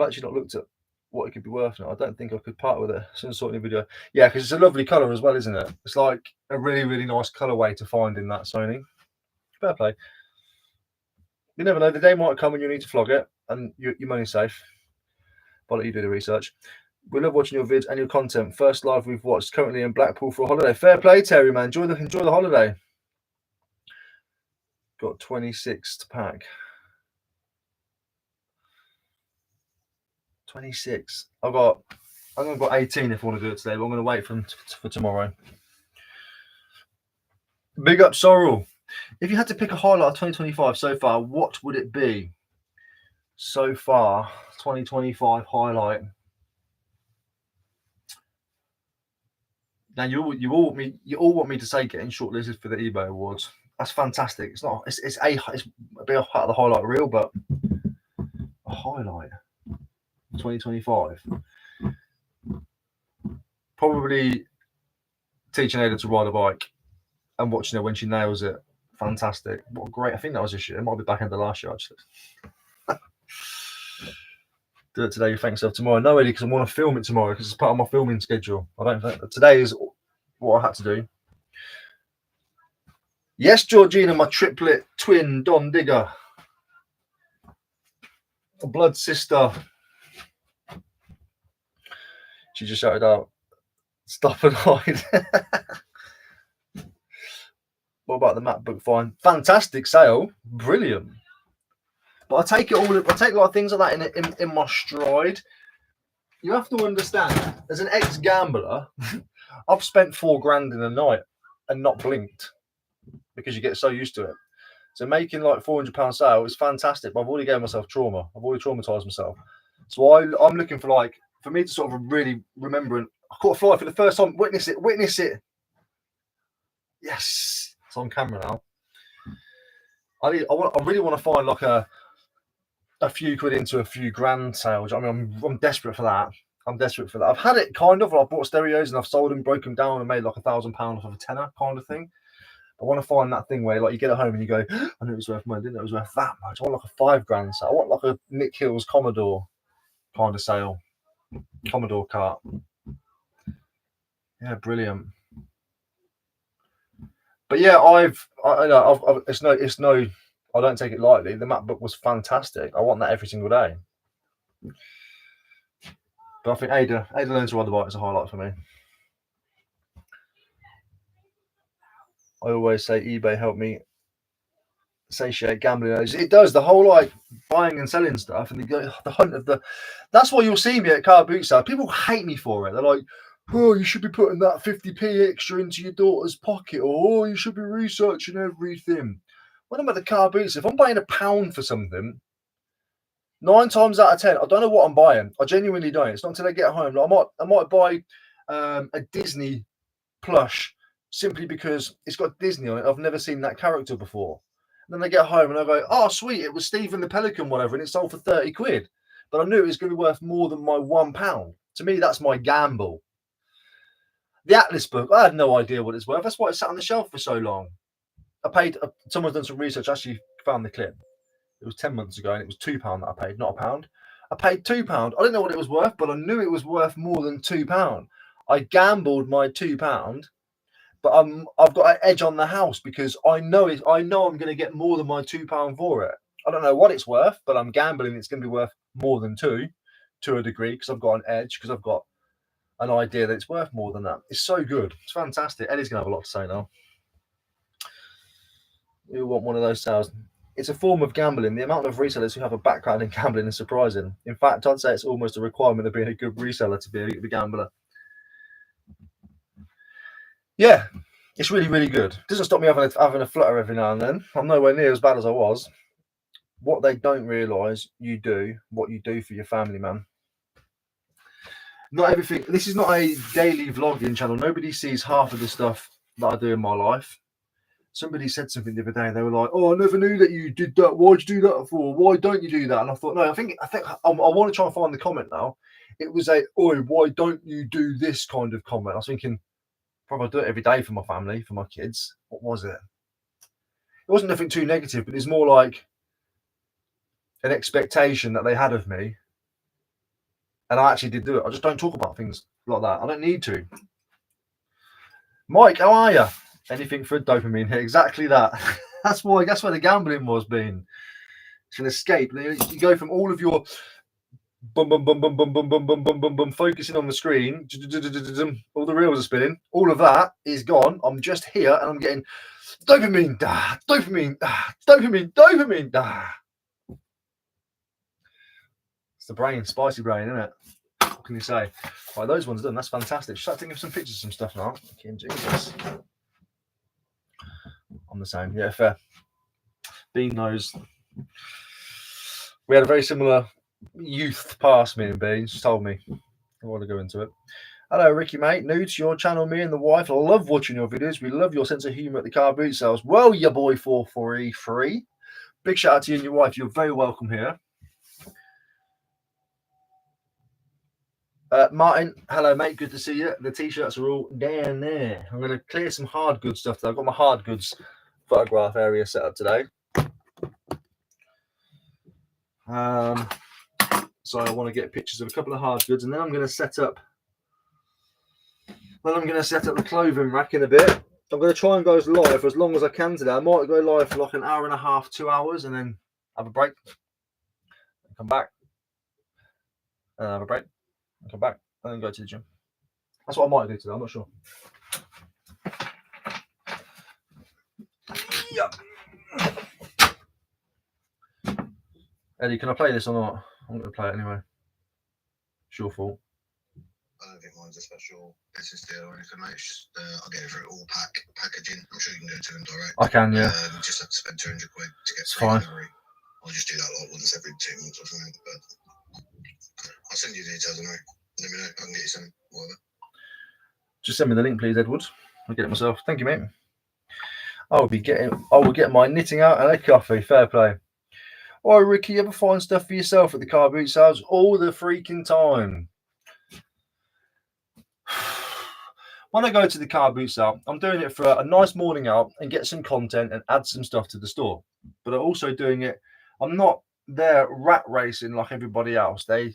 actually not looked at what it could be worth now. I don't think I could part with it. Some sort of video. Yeah, because it's a lovely colour as well, isn't it? It's like a really, really nice colourway to find in that Sony. Fair play. You never know. The day might come when you need to flog it, and your money's safe. I'll let you do the research. We love watching your vids and your content. First live we've watched. Currently in Blackpool for a holiday. Fair play, Terry, man. Enjoy the holiday. Got 26 to pack. 26. I've got I'm going to go 18 if I want to do it today, but I'm going to wait for tomorrow. Big up Sorrel. If you had to pick a highlight of 2025 so far, what would it be? So far, 2025 highlight. Now you all want me to say getting shortlisted for the eBay Awards. That's fantastic. It's not. It's a bit off part of the highlight reel, but a highlight. 2025. Probably teaching Ada to ride a bike and watching her when she nails it. Fantastic. What great. I think that was this year. It might be back end of last year actually. Do it today, you thank yourself tomorrow. No, Eddie, because I want to film it tomorrow because it's part of my filming schedule. I don't think today is what I had to do. Yes, Georgina, my triplet twin, Don Digger. A blood sister. She just shouted out, stop and hide. What about the MacBook Fine? Fantastic sale. Brilliant. But I take a lot of things like that in my stride. You have to understand, as an ex-gambler, I've spent $4,000 in a night and not blinked because you get so used to it. So making like £400 sale is fantastic, but I've already gave myself trauma. I've already traumatized myself. So I'm looking for me to sort of really remember, and I caught a fly for the first time. Witness it. Yes, it's on camera now. I really want to find like a few quid into a few grand sales. I mean, I'm desperate for that. I've had it kind of. I bought stereos and I've sold them, broke them down, and made like £1,000 off of a tenner kind of thing. I want to find that thing where like you get it home and you go, I knew it was worth money. I didn't know it was worth that much. I want like a £5,000 sale. I want like a Nick Hill's Commodore kind of sale. Commodore cart. Yeah, brilliant. But yeah, it's no. I don't take it lightly. The MacBook was fantastic. I want that every single day. But I think Ada learns to ride the bike is a highlight for me. I always say eBay helped me satiate gambling. It does. The whole like buying and selling stuff, and the hunt of the. That's why you'll see me at car boot sale. People hate me for it. They're like, "Oh, you should be putting that 50p extra into your daughter's pocket," or "Oh, you should be researching everything." When I'm at the car boot sale, if I'm buying £1 for something, 9 times out of 10, I don't know what I'm buying. I genuinely don't. It's not until I get home. Like, I might buy a Disney plush simply because it's got Disney on it. I've never seen that character before. And then I get home and I go, oh, sweet, it was Stephen the Pelican, whatever, and it sold for 30 quid. But I knew it was going to be worth more than my £1. To me, that's my gamble. The Atlas book, I had no idea what it's worth. That's why it sat on the shelf for so long. I paid, someone's done some research, actually found the clip. It was 10 months ago and it was £2 that I paid, not £1. I paid £2. I didn't know what it was worth, but I knew it was worth more than £2. I gambled my £2, but I've got an edge on the house because I know I'm going to get more than my £2 for it. I don't know what it's worth, but I'm gambling it's going to be worth more than 2 to a degree because I've got an edge, because I've got an idea that it's worth more than that. It's so good. It's fantastic. Eddie's going to have a lot to say now. You want one of those sales. It's a form of gambling. The amount of resellers who have a background in gambling is surprising. In fact, I'd say it's almost a requirement of being a good reseller to be a gambler. Yeah, it's really, really good. It doesn't stop me having a flutter every now and then. I'm nowhere near as bad as I was. What they don't realise, you do what you do for your family, man. Not everything. This is not a daily vlogging channel. Nobody sees half of the stuff that I do in my life. Somebody said something the other day and they were like, oh, I never knew that you did that. Why'd you do that for? Why don't you do that? And I thought, no, I think I want to try and find the comment now. It was a, oh, why don't you do this kind of comment? I was thinking, probably I do it every day for my family, for my kids. What was it? It wasn't nothing too negative, but it's more like an expectation that they had of me. And I actually did do it. I just don't talk about things like that. I don't need to. Mike, how are you? Anything for a dopamine hit. Exactly that. That's where the gambling was being. It's an escape. You go from all of your focusing on the screen, all the reels are spinning, all of that is gone. I'm just here and I'm getting dopamine, dopamine, dopamine. It's the brain, spicy brain, isn't it? can you say? Right, those ones are done. That's fantastic. Start thinking of some pictures of some stuff now. Okay, Jesus. I'm the same. Yeah, fair. Bean knows. We had a very similar youth past, me and Bean. Just told me. I want to go into it. Hello, Ricky, mate. New to your channel. Me and the wife love watching your videos. We love your sense of humour at the car boot sales. Well, your boy 443. Big shout out to you and your wife. You're very welcome here. Martin, hello, mate. Good to see you. The t-shirts are all down there. I'm going to clear some hard goods stuff. I've got my hard goods photograph area set up today. So I want to get pictures of a couple of hard goods, and then I'm going to set up. Then I'm going to set up the clothing rack in a bit. I'm going to try and go live for as long as I can today. I might go live for like an hour and a half, 2 hours, and then have a break. And come back. And have a break. And come back. And then go to the gym. That's what I might do today. I'm not sure. Yep. Eddie, can I play this or not? I'm going to play it anyway. It's your fault. I don't think mine's a special business deal or anything, mate. It's just, I'll get it for all packaging. I'm sure you can do it to them direct. I can, yeah. Just have to spend 200 quid to get It's free fine. delivery. I'll just do that like once every 2 months or something. But I'll send you details anyway. Let me know. I can get you some, whatever. Just send me the link, please, Edward. I'll get it myself. Thank you, mate. I will get my knitting out and a coffee. Fair play. Oh, Ricky, you ever find stuff for yourself at the car boot sales all the freaking time? When I go to the car boot sale, I'm doing it for a nice morning out and get some content and add some stuff to the store. But I'm also doing it, I'm not there rat racing like everybody else. They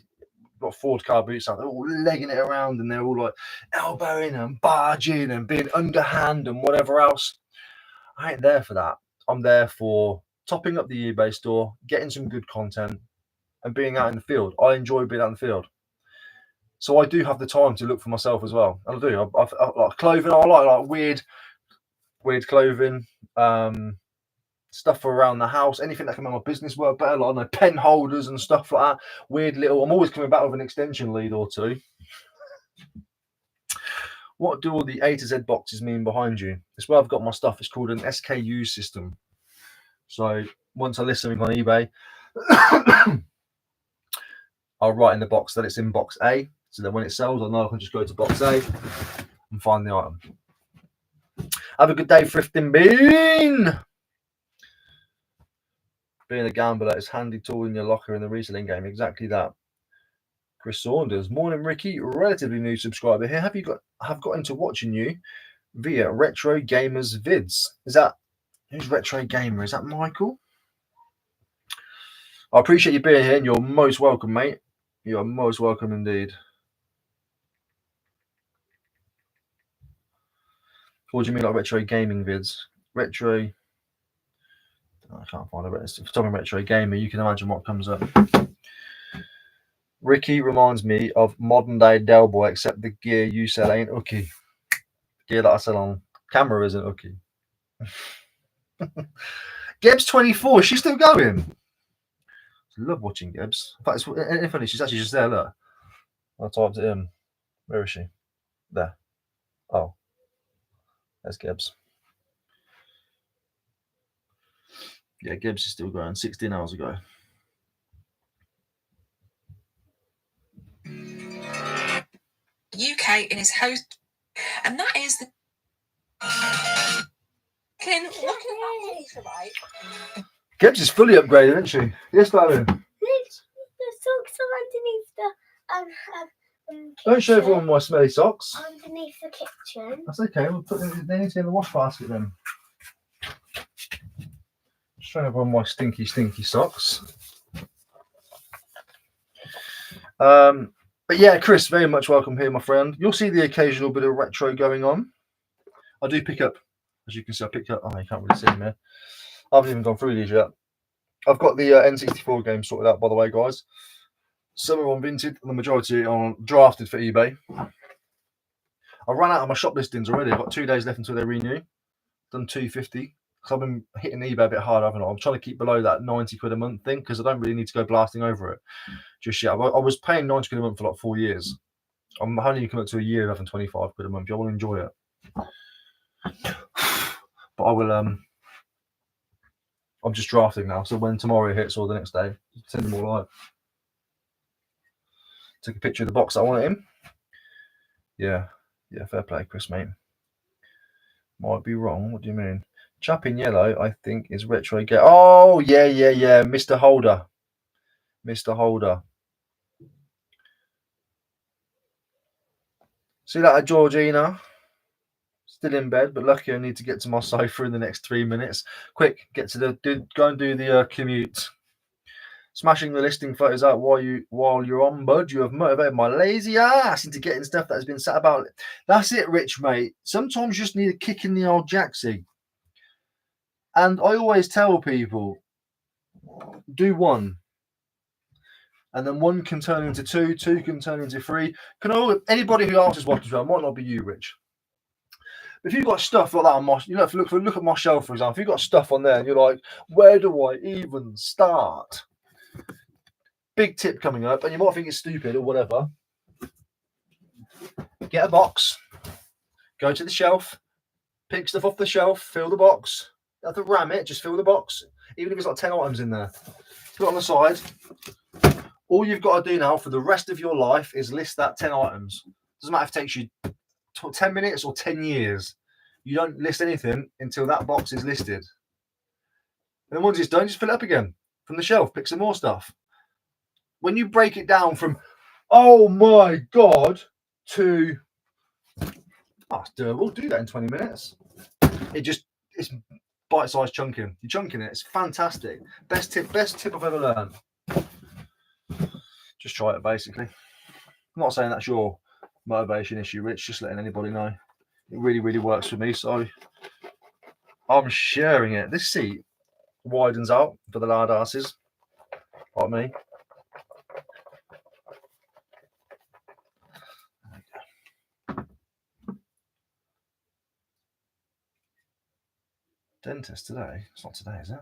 got Ford car boots out, they're all legging it around and they're all like elbowing and barging and being underhand and whatever else. I ain't there for that. I'm there for topping up the eBay store, getting some good content and being out in the field. I enjoy being out in the field. So I do have the time to look for myself as well. I do. I like clothing. I like weird clothing, stuff for around the house. Anything that can make my business work better. Like I know, pen holders and stuff like that. Weird little. I'm always coming back with an extension lead or two. What do all the A to Z boxes mean behind you? It's where I've got my stuff. It's called an SKU system. So once I list something on eBay, I'll write in the box that it's in box A. So that when it sells, I know I can just go to box A and find the item. Have a good day, Thrifting Bean. Being a gambler is handy tool in your locker in the reselling game. Exactly that. Chris Saunders. Morning, Ricky. Relatively new subscriber here. Have got into watching you via Retro Gamers Vids. Who's Retro Gamer? Is that Michael? I appreciate you being here and you're most welcome, mate. You are most welcome indeed. What do you mean like retro gaming vids? Retro. I can't find it. If you're talking retro gamer, you can imagine what comes up. Ricky reminds me of modern day Del Boy, except the gear you sell ain't hooky. Gear that I sell on camera isn't hooky. Geb's 24. She's still going. I love watching Gebs. In fact, it's funny. She's actually just there. Look. I typed it in. Where is she? There. Oh. There's Gibbs. Yeah, Gibbs is still going 16 hours ago. UK in his host, and that is the. Gibbs is fully upgraded, isn't she? Yes, darling. The socks are underneath the Don't show everyone my smelly socks. underneath the kitchen. That's okay. We'll put them. They need to be in the wash basket then. Show everyone my stinky socks. But yeah, Chris, very much welcome here, my friend. You'll see the occasional bit of retro going on. I do pick up, as you can see, I picked up. Oh, you can't really see them here. I haven't even gone through these yet. I've got the N64 game sorted out, by the way, guys. Some are on Vinted, and the majority are drafted for eBay. I ran out of my shop listings already. I've got 2 days left until they renew. Done 250. because I've been hitting eBay a bit hard, haven't I? I'm trying to keep below that 90 quid a month thing because I don't really need to go blasting over it just yet. I was paying 90 quid a month for like 4 years. I'm only coming up to a year having 25 quid a month. I want to enjoy it. But I will, I'm just drafting now. So when tomorrow hits or the next day, send them all live. Took a picture of the box that I want it in. Yeah, fair play, Chris, mate. Might be wrong. What do you mean? Chap in yellow, I think, is retro get. Oh, yeah. Mr. Holder. See that, Georgina? Still in bed, but lucky I need to get to my sofa in the next 3 minutes. Quick, go and do the commute. Smashing the listing photos out while you're on, bud. You have motivated my lazy ass into getting stuff that has been sat about. That's it, Rich, mate. Sometimes you just need a kick in the old jacksy. And I always tell people, do one. And then one can turn into two can turn into three. Anybody who answers what as well, might not be you, Rich. If you've got stuff like that on my, if you look at my shelf, for example, if you've got stuff on there and you're like, where do I even start? Big tip coming up, and you might think it's stupid or whatever. Get a box, go to the shelf, pick stuff off the shelf, fill the box. You have to ram it, just fill the box. Even if it's like 10 items in there. Put it on the side. All you've got to do now for the rest of your life is list that 10 items. Doesn't matter if it takes you 10 minutes or 10 years. You don't list anything until that box is listed. And then once it's done, just fill it up again from the shelf. Pick some more stuff. When you break it down from, oh my God, to, that's doable, do that in 20 minutes. It's bite-sized chunking. You're chunking it. It's fantastic. Best tip I've ever learned. Just try it, basically. I'm not saying that's your motivation issue, Rich, just letting anybody know. It really, really works for me, so I'm sharing it. This seat widens out for the loud asses, like me. Dentist today? It's not today, is it?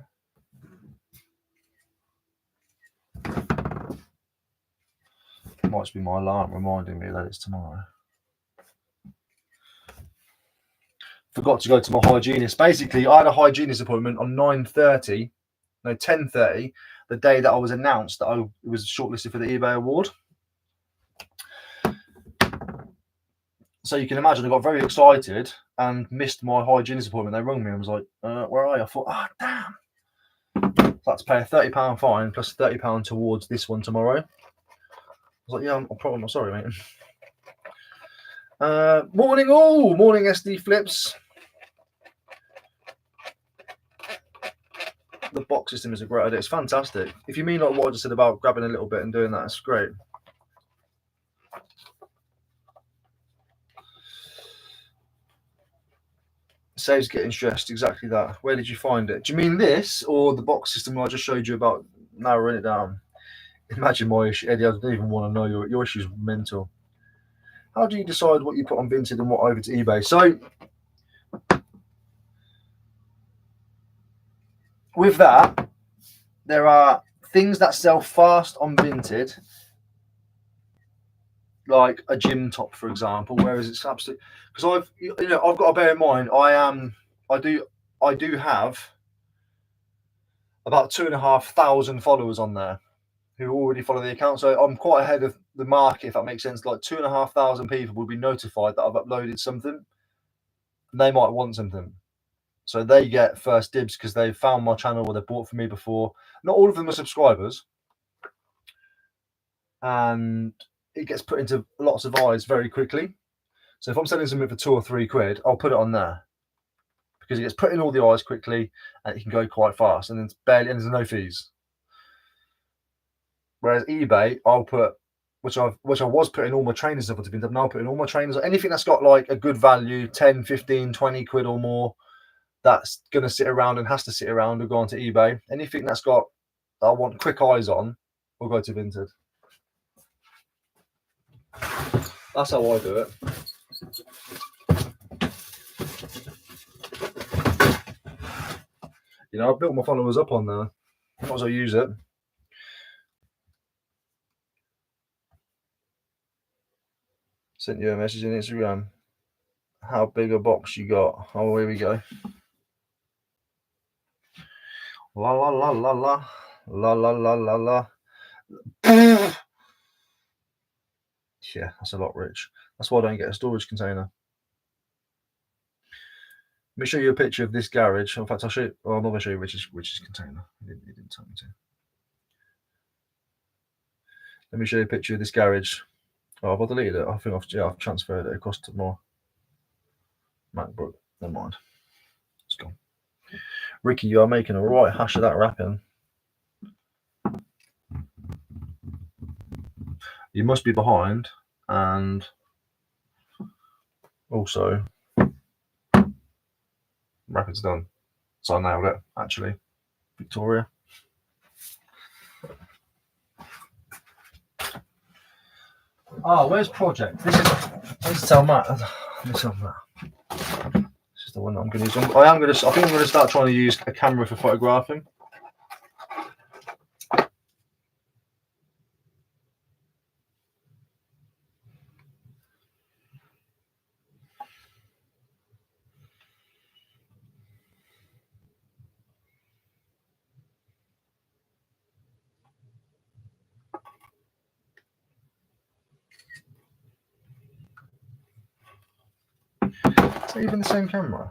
It might just be my alarm reminding me that it's tomorrow. Forgot to go to my hygienist. Basically, I had a hygienist appointment on 10:30, the day that I was announced that I was shortlisted for the eBay award. So you can imagine I got very excited and missed my hygienist appointment. They rung me and was like, where are you? I thought, damn. So I had to pay a £30 fine plus £30 towards this one tomorrow. I was like, yeah, I'm sorry, mate. Morning all. Morning, SD Flips. The box system is a great idea. It's fantastic. If you mean like what I just said about grabbing a little bit and doing that, it's great. Saves getting stressed. Exactly that. Where did you find it? Do you mean this or the box system I just showed you about narrowing it down? Imagine my issue, Eddie. I don't even want to know your issue is mental. How do you decide what you put on Vinted and what over to eBay? So with that, there are things that sell fast on Vinted, like a gym top, for example. Whereas it's absolutely, because I've got to bear in mind, I do have about 2,500 followers on there who already follow the account. So I'm quite ahead of the market, if that makes sense. Like 2,500 people will be notified that I've uploaded something. They might want something. So they get first dibs because they've found my channel or they bought from me before. Not all of them are subscribers. And it gets put into lots of eyes very quickly. So if I'm selling something for £2 or £3, I'll put it on there. Because it gets put in all the eyes quickly and it can go quite fast. And there's no fees. Whereas eBay, I'll put, which I was putting all my trainers stuff onto Vinted, now putting all my trainers, anything that's got like a good value, 10, 15, 20 quid or more, that's going to sit around and has to sit around will go onto eBay. Anything that I want quick eyes on will go to Vinted. That's how I do it. You know, I've built my followers up on there. Might as well use it. Sent you a message on Instagram. How big a box you got? Oh, here we go. La la la la la. La la la la la. Yeah, that's a lot, Rich. That's why I don't get a storage container. Let me show you a picture of this garage. In fact, I'll show you. Well, I'm not going to show you Rich's container. He didn't tell me to. Let me show you a picture of this garage. Oh, I've deleted it. I think I've transferred it across to my MacBook. Never mind. It's gone. Ricky, you are making a right hash of that wrapping. You must be behind, and also wrapping's done. So I nailed it, actually. Victoria. Oh, where's project? Let's tell Matt. Let's tell Matt. This is the one that I'm going to use. I think I'm going to start trying to use a camera for photographing. Is that even the same camera?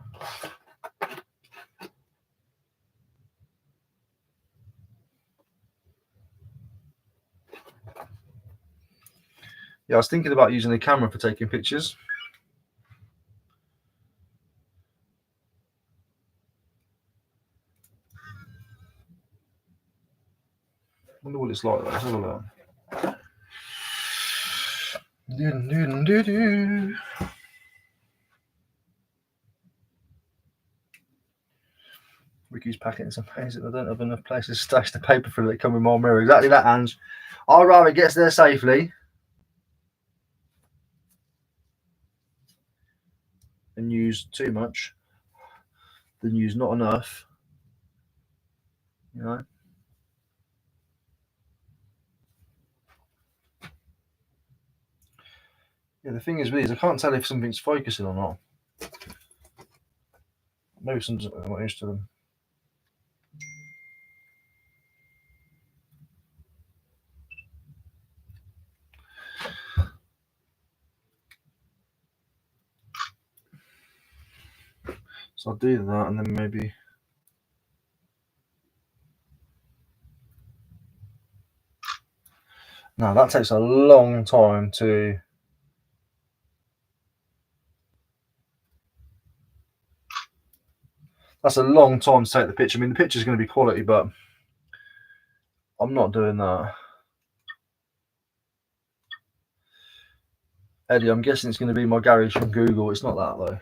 Yeah, I was thinking about using the camera for taking pictures. I wonder what it's like. Let's have a look. Ricky's packing some pages. I don't have enough places to stash the paper for it. Come with my mirror. Exactly that, Ange. I'd rather it gets there safely and use too much than use not enough. You know. Yeah, the thing is with these, I can't tell if something's focusing or not. Maybe something's not used to them. So I'll do that and then maybe. No, that takes a long time to. That's a long time to take the picture. I mean, the picture's going to be quality, but I'm not doing that. Eddie, I'm guessing it's going to be my garage from Google. It's not that though.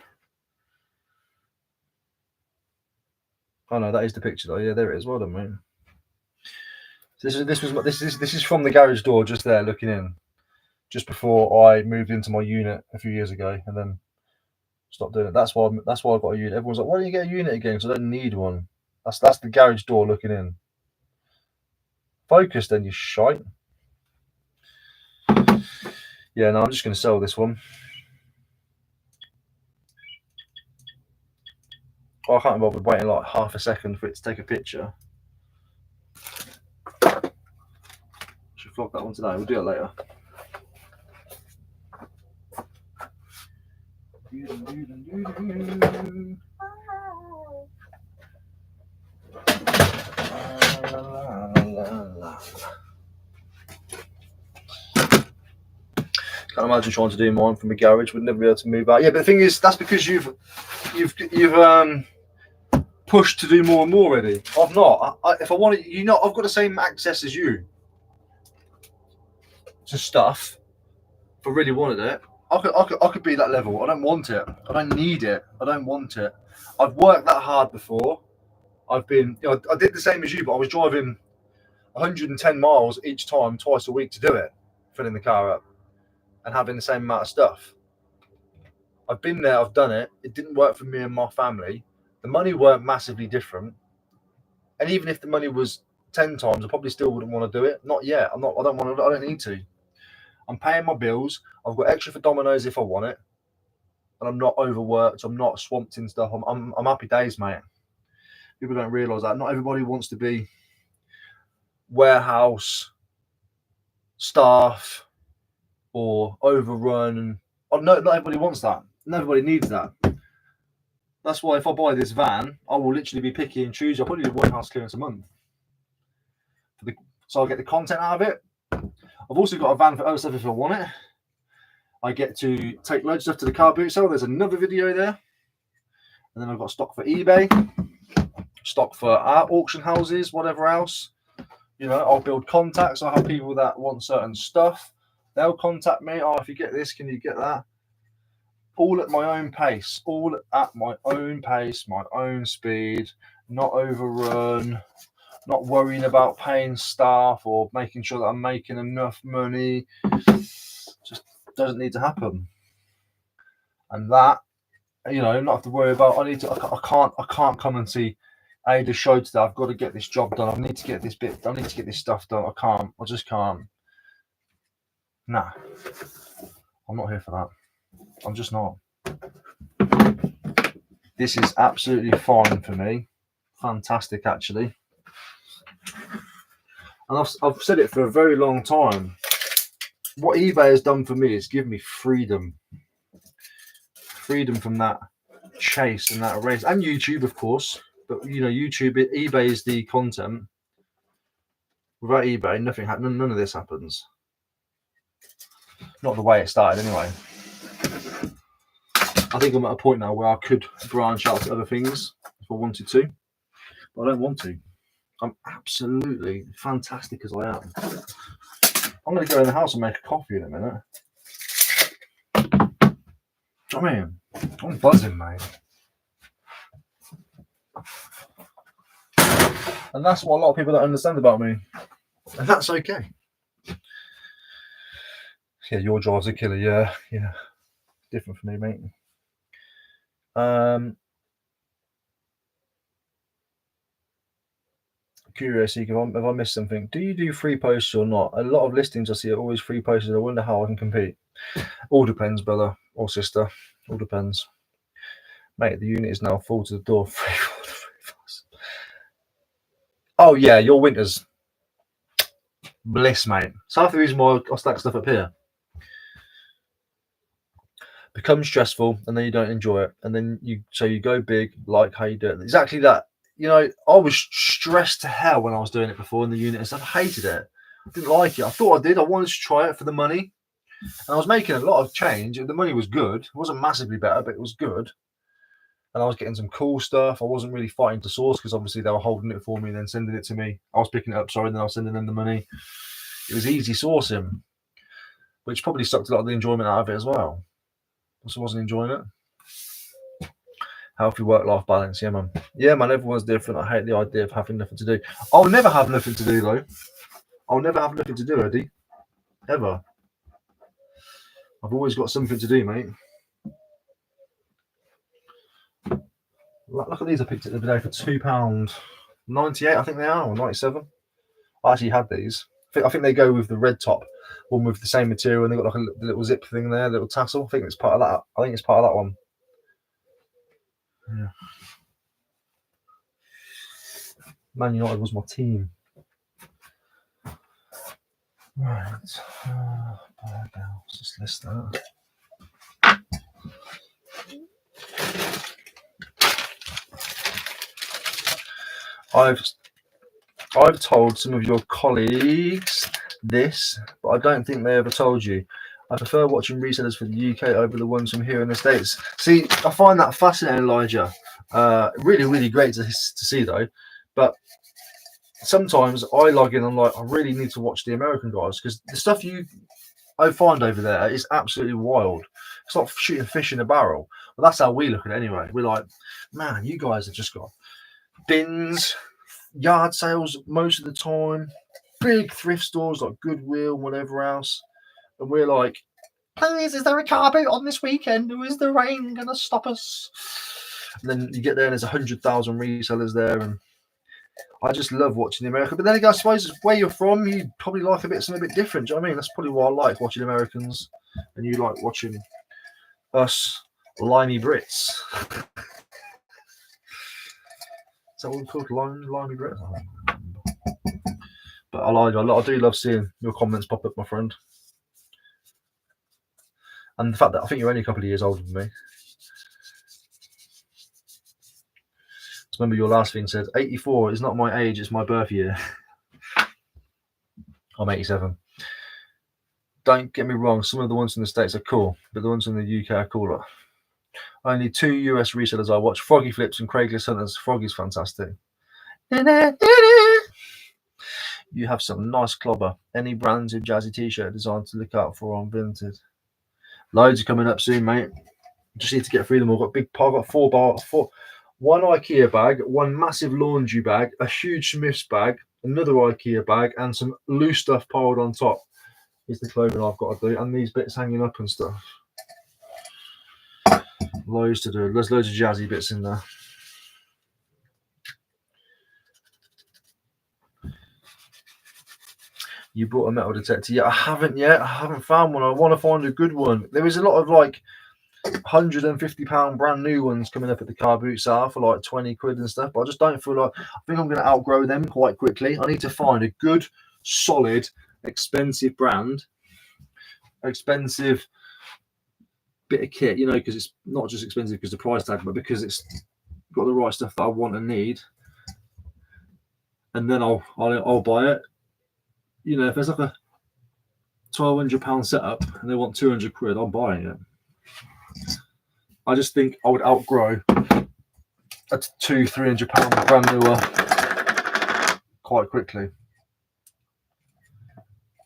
Oh no, that is the picture though. Yeah, there it is. Well done, mate. This is from the garage door just there, looking in, just before I moved into my unit a few years ago, and then stopped doing it. That's why I got a unit. Everyone's like, "Why don't you get a unit again?" Because I don't need one. That's the garage door looking in. Focus, then, you shite. Yeah, no, I'm just going to sell this one. Oh, I can't be bothered waiting like half a second for it to take a picture. Should vlog that one today. We'll do it later. Can't imagine trying to do mine from a garage. Would never be able to move out. Yeah, but the thing is, that's because you've pushed to do more and more already. I've not. If I wanted, I've got the same access as you to stuff. If I really wanted it, I could be that level. I don't want it. I don't need it. I don't want it. I've worked that hard before. I've been, I did the same as you, but I was driving 110 miles each time, twice a week to do it, filling the car up and having the same amount of stuff. I've been there, I've done it. It didn't work for me and my family. The money weren't massively different. And even if the money was 10 times, I probably still wouldn't want to do it. Not yet. I don't need to. I'm paying my bills. I've got extra for Domino's if I want it. And I'm not overworked. I'm not swamped in stuff. I'm happy days, mate. People don't realise that. Not everybody wants to be warehouse staff or overrun. And not everybody wants that. Not everybody needs that. That's why if I buy this van, I will literally be picky and choosy. I'll probably do one house clearance a month. So I'll get the content out of it. I've also got a van for other stuff if I want it. I get to take loads of stuff to the car boot sale. There's another video there. And then I've got stock for eBay, stock for auction houses, whatever else. You know, I'll build contacts. I'll have people that want certain stuff. They'll contact me. Oh, if you get this, can you get that? All at my own pace. All at my own pace, my own speed. Not overrun. Not worrying about paying staff or making sure that I'm making enough money. Just doesn't need to happen. And that, you know, not have to worry about. I can't come and see Ada show today. I've got to get this job done. I need to get this bit. I need to get this stuff done. I just can't. Nah, I'm not here for that. I'm just not. This is absolutely fine for me. Fantastic, actually. And I've said it for a very long time. What eBay has done for me is give me freedom. Freedom from that chase and that race. And YouTube, of course. But, you know, eBay is the content. Without eBay, nothing happens. None of this happens. Not the way it started, anyway. I think I'm at a point now where I could branch out to other things if I wanted to. But I don't want to. I'm absolutely fantastic as I am. I'm going to go in the house and make a coffee in a minute. Do you know what I mean? I'm buzzing, mate. And that's what a lot of people don't understand about me. And that's okay. Yeah, your job's a killer. Yeah. Different for me, mate. Curious, have I missed something? Do you do free posts or not? A lot of listings I see are always free posts. I wonder how I can compete. All depends, brother or sister. All depends. Mate, the unit is now full to the door. Oh yeah, your winter's bliss, mate. So half the reason why I stack stuff up here. Becomes stressful and then you don't enjoy it. And then you go big, like how you do it. Exactly that. You know, I was stressed to hell when I was doing it before in the unit and stuff. I hated it. I didn't like it. I thought I did. I wanted to try it for the money. And I was making a lot of change. The money was good. It wasn't massively better, but it was good. And I was getting some cool stuff. I wasn't really fighting to source because obviously they were holding it for me and then sending it to me. I was picking it up, and then I was sending them the money. It was easy sourcing, which probably sucked a lot of the enjoyment out of it as well. Also wasn't enjoying it. Healthy work-life balance, yeah, man. Yeah, man, everyone's different. I hate the idea of having nothing to do. I'll never have nothing to do, though. I'll never have nothing to do, Eddie. Ever. I've always got something to do, mate. Look at these. I picked it the other day for £2.98, I think they are, or 97. I actually had these. I think they go with the red top one with the same material, and they've got like a little zip thing there, a little tassel. I think it's part of that. I think it's part of that one. Yeah. Man United was my team. Right. Let's just list that. I've told some of your colleagues this, but I don't think they ever told you. I prefer watching resellers for the UK over the ones from here in the States. See, I find that fascinating, Elijah. Really, really great to see, though. But sometimes I log in and I'm like, I really need to watch the American guys because the stuff I find over there is absolutely wild. It's like shooting fish in a barrel. But that's how we look at it anyway. We're like, man, you guys have just got bins, yard sales most of the time, big thrift stores like Goodwill, whatever else. And we're like, please, is there a car boot on this weekend? Or is the rain going to stop us? And then you get there and there's 100,000 resellers there. And I just love watching the American. But then again, I suppose where you're from, you probably like something a bit different. Do you know what I mean? That's probably why I like watching Americans, and you like watching us limey Brits. Is that what we're called? Limey Brits? But I do love seeing your comments pop up, my friend. And the fact that I think you're only a couple of years older than me. Just remember your last thing said, 84 is not my age, it's my birth year. I'm 87. Don't get me wrong, some of the ones in the States are cool, but the ones in the UK are cooler. Only 2 US resellers I watch, Froggy Flips and Craigslist Hunters. Froggy's fantastic. You have some nice clobber. Any brands of jazzy t-shirt design to look out for on Vinted? Loads are coming up soon, mate. Just need to get through them all. Got big pile, got four, one IKEA bag, one massive laundry bag, a huge Smith's bag, another IKEA bag, and some loose stuff piled on top. Is the clothing I've got to do, and these bits hanging up and stuff. Loads to do. There's loads of jazzy bits in there. You bought a metal detector? Yeah, I haven't yet. I haven't found one. I want to find a good one. There is a lot of like £150 brand new ones coming up at the car boot sale for like 20 quid and stuff, but I just don't feel like, I think I'm going to outgrow them quite quickly. I need to find a good, solid, expensive brand, expensive bit of kit, you know, because it's not just expensive because the price tag, but because it's got the right stuff that I want and need, and then I'll buy it. You know, if there's like a £1,200 setup and they want 200 quid, I'm buying it. I just think I would outgrow a £200-300 brand newer quite quickly.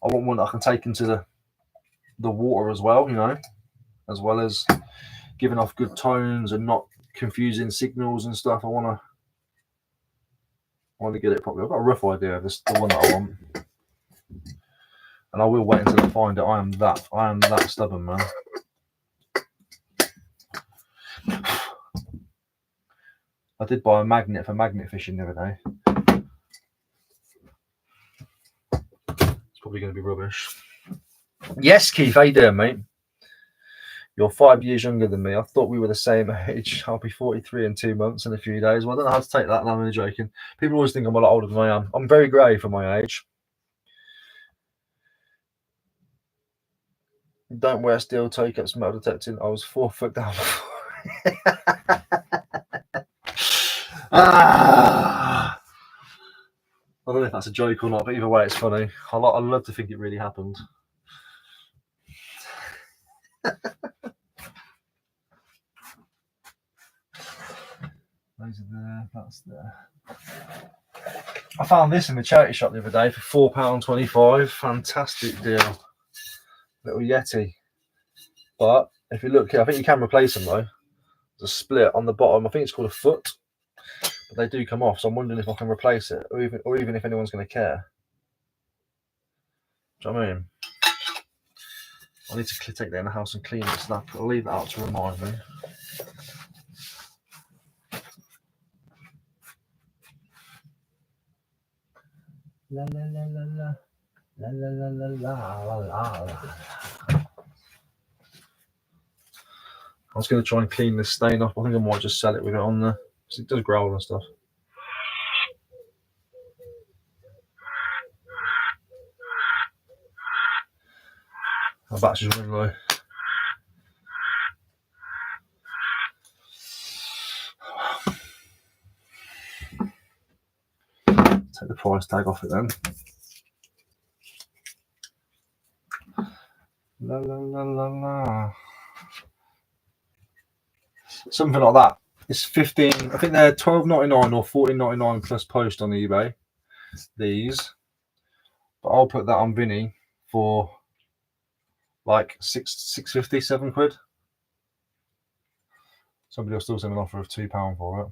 I want one that I can take into the water as well, you know, as well as giving off good tones and not confusing signals and stuff. I want to get it properly. I've got a rough idea of this, the one that I want, and I will wait until I find it. I am that stubborn, man. I did buy a magnet for magnet fishing the other day. It's probably going to be rubbish. Yes, Keith, how you doing, mate? You're 5 years younger than me. I thought we were the same age. I'll be 43 in 2 months in a few days. Well, I don't know how to take that, and I'm only joking. People always think I'm a lot older than I am. I'm very grey for my age. Don't wear steel toe caps, metal detecting. I was 4 foot down before. I don't know if that's a joke or not, but either way, it's funny. I love to think it really happened. Those are there, that's there. I found this in the charity shop the other day for £4.25. Fantastic deal. Little Yeti. But if you look here, I think you can replace them though. There's a split on the bottom. I think it's called a foot. But they do come off, so I'm wondering if I can replace it, or even if anyone's going to care. Do you know what I mean? I need to take that in the house and clean it, so I'll leave it out to remind me. La la la la la. La la la la la la la. I was going to try and clean this stain off. I think I might just sell it with it on there, because it does growl and stuff. My battery's running low. Take the price tag off it then. La la la la la. Something like that. It's 15. I think they're £12.99 or £14.99 plus post on eBay. These, but I'll put that on Vinny for like £6.50, £7. Somebody will still send an offer of £2 for it.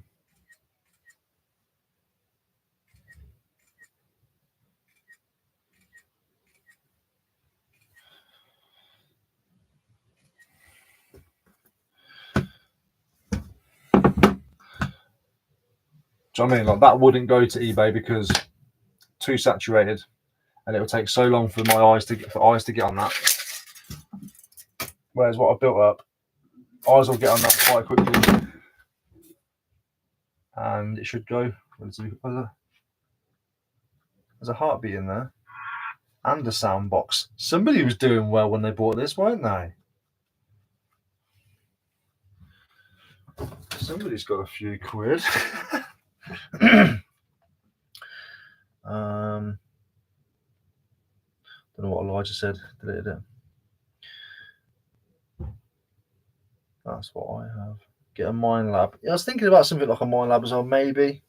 Do you know what I mean? Like that wouldn't go to eBay because too saturated, and it will take so long for eyes to get on that. Whereas what I've built up, eyes will get on that quite quickly, and it should go. There's a heartbeat in there, and a sound box. Somebody was doing well when they bought this, weren't they? Somebody's got a few quid. Don't know what Elijah said. Deleted it. That's what I have. Get a mind lab. Yeah, I was thinking about something like a mind lab as well, maybe.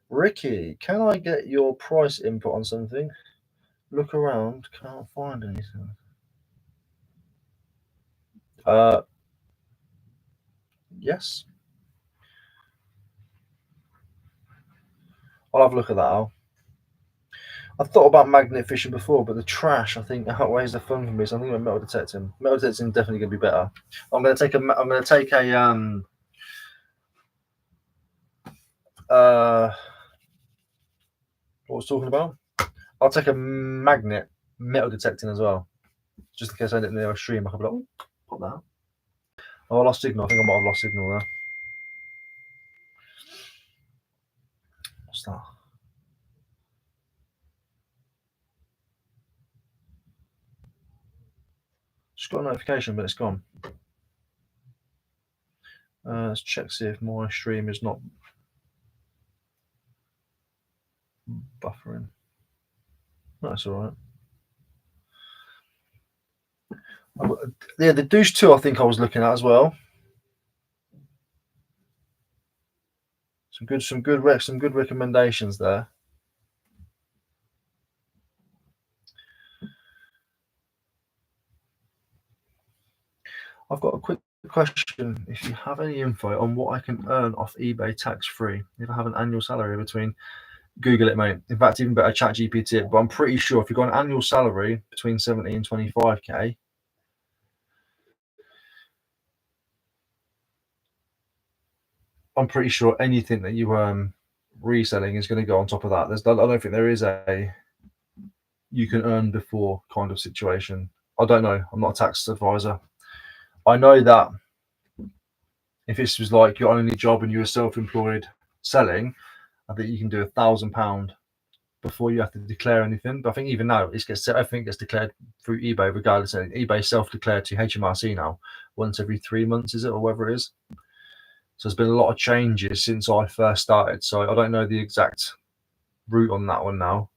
Ricky, can I get your price input on something? Look around, can't find anything. Yes. I'll have a look at that, Al. I thought about magnet fishing before, but the trash I think outweighs the fun for me. So I think I'm metal detecting. Metal detecting definitely going to be better. I'm going to take a what was I talking about? I'll take a magnet metal detecting as well, just in case I didn't know a stream. I could be like, oh, pop that. Oh, I lost signal. I think I might have lost signal there. What's that? Just got a notification, but it's gone. Let's check, see if my stream is not buffering. That's all right. Yeah, the Douche 2 I think I was looking at as well. Some good recommendations there. I've got a quick question. If you have any info on what I can earn off eBay tax-free, if I have an annual salary between, Google it, mate. In fact, even better, ChatGPT it. But I'm pretty sure if you've got an annual salary between 70 and 25k, I'm pretty sure anything that you reselling is going to go on top of that. I don't think there is a you can earn before kind of situation. I don't know. I'm not a tax advisor. I know that if this was like your only job and you were self-employed selling, I think you can do £1,000 before you have to declare anything. But I think even now, everything gets declared through eBay, regardless. eBay self-declared to HMRC now once every 3 months, is it, or whatever it is. So there's been a lot of changes since I first started. So I don't know the exact route on that one now,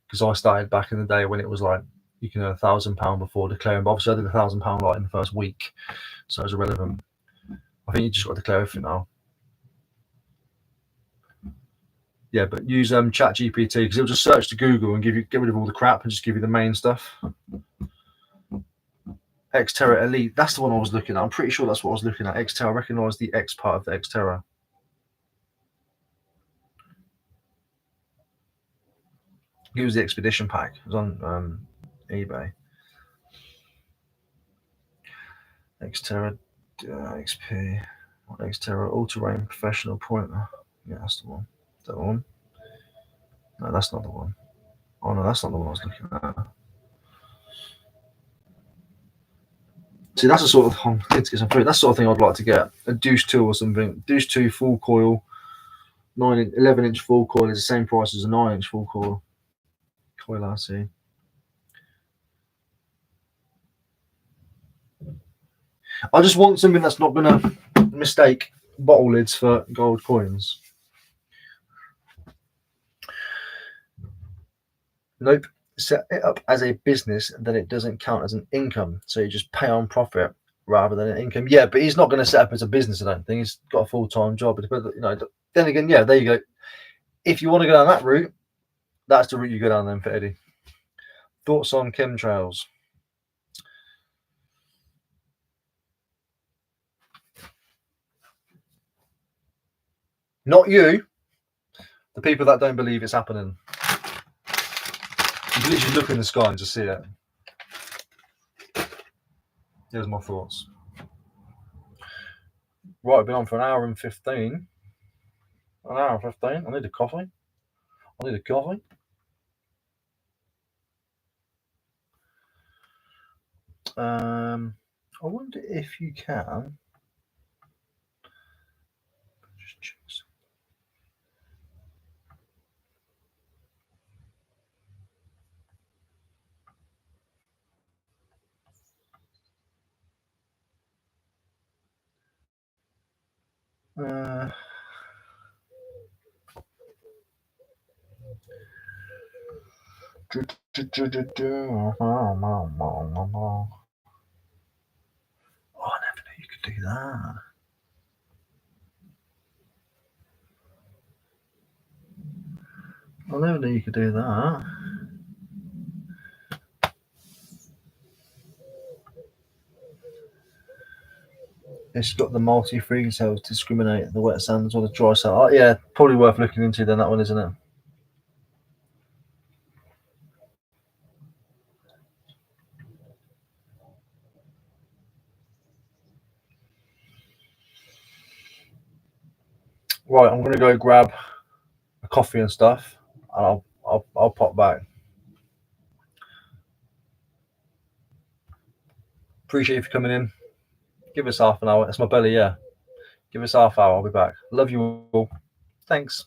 because I started back in the day when it was like you can earn £1,000 before declaring. But obviously I did £1,000 like in the first week, so it's irrelevant. I think you just got to declare everything now. Yeah, but use ChatGPT because it'll just search to Google and get rid of all the crap and just give you the main stuff. Xterra Elite, that's the one I was looking at. I'm pretty sure that's what I was looking at. Xterra, I recognise the X part of the Xterra. It was the Expedition pack. It was on eBay. Xterra XP. Xterra All-Terrain Professional Pointer. Yeah, that's the one. Is that the one? No, that's not the one. Oh no, that's not the one I was looking at. See, that's the sort of that's the sort of thing I'd like to get. A Douche 2 or something. Douche 2 full coil, 11-inch full coil is the same price as a 9-inch full coil. Coil RC. I just want something that's not gonna mistake bottle lids for gold coins. Nope. Set it up as a business, then it doesn't count as an income. So you just pay on profit rather than an income. Yeah, but he's not going to set up as a business, I don't think. He's got a full-time job. Then again, yeah, there you go. If you want to go down that route, that's the route you go down then for Eddie. Thoughts on chemtrails? Not you. The people that don't believe it's happening. You can literally look in the sky and just see it. Here's my thoughts. Right, I've been on for an hour and 15. An hour and 15. I need a coffee. I wonder if you can. Just check this. Oh, I never knew you could do that. I never knew you could do that. It's got the multi-frequency cells to discriminate the wet sands or the dry sand. Oh, yeah, probably worth looking into then, that one, isn't it? Right, I'm going to go grab a coffee and stuff, and I'll pop back. Appreciate you for coming in. Give us half an hour. It's my belly, yeah. Give us half hour. I'll be back. Love you all. Thanks.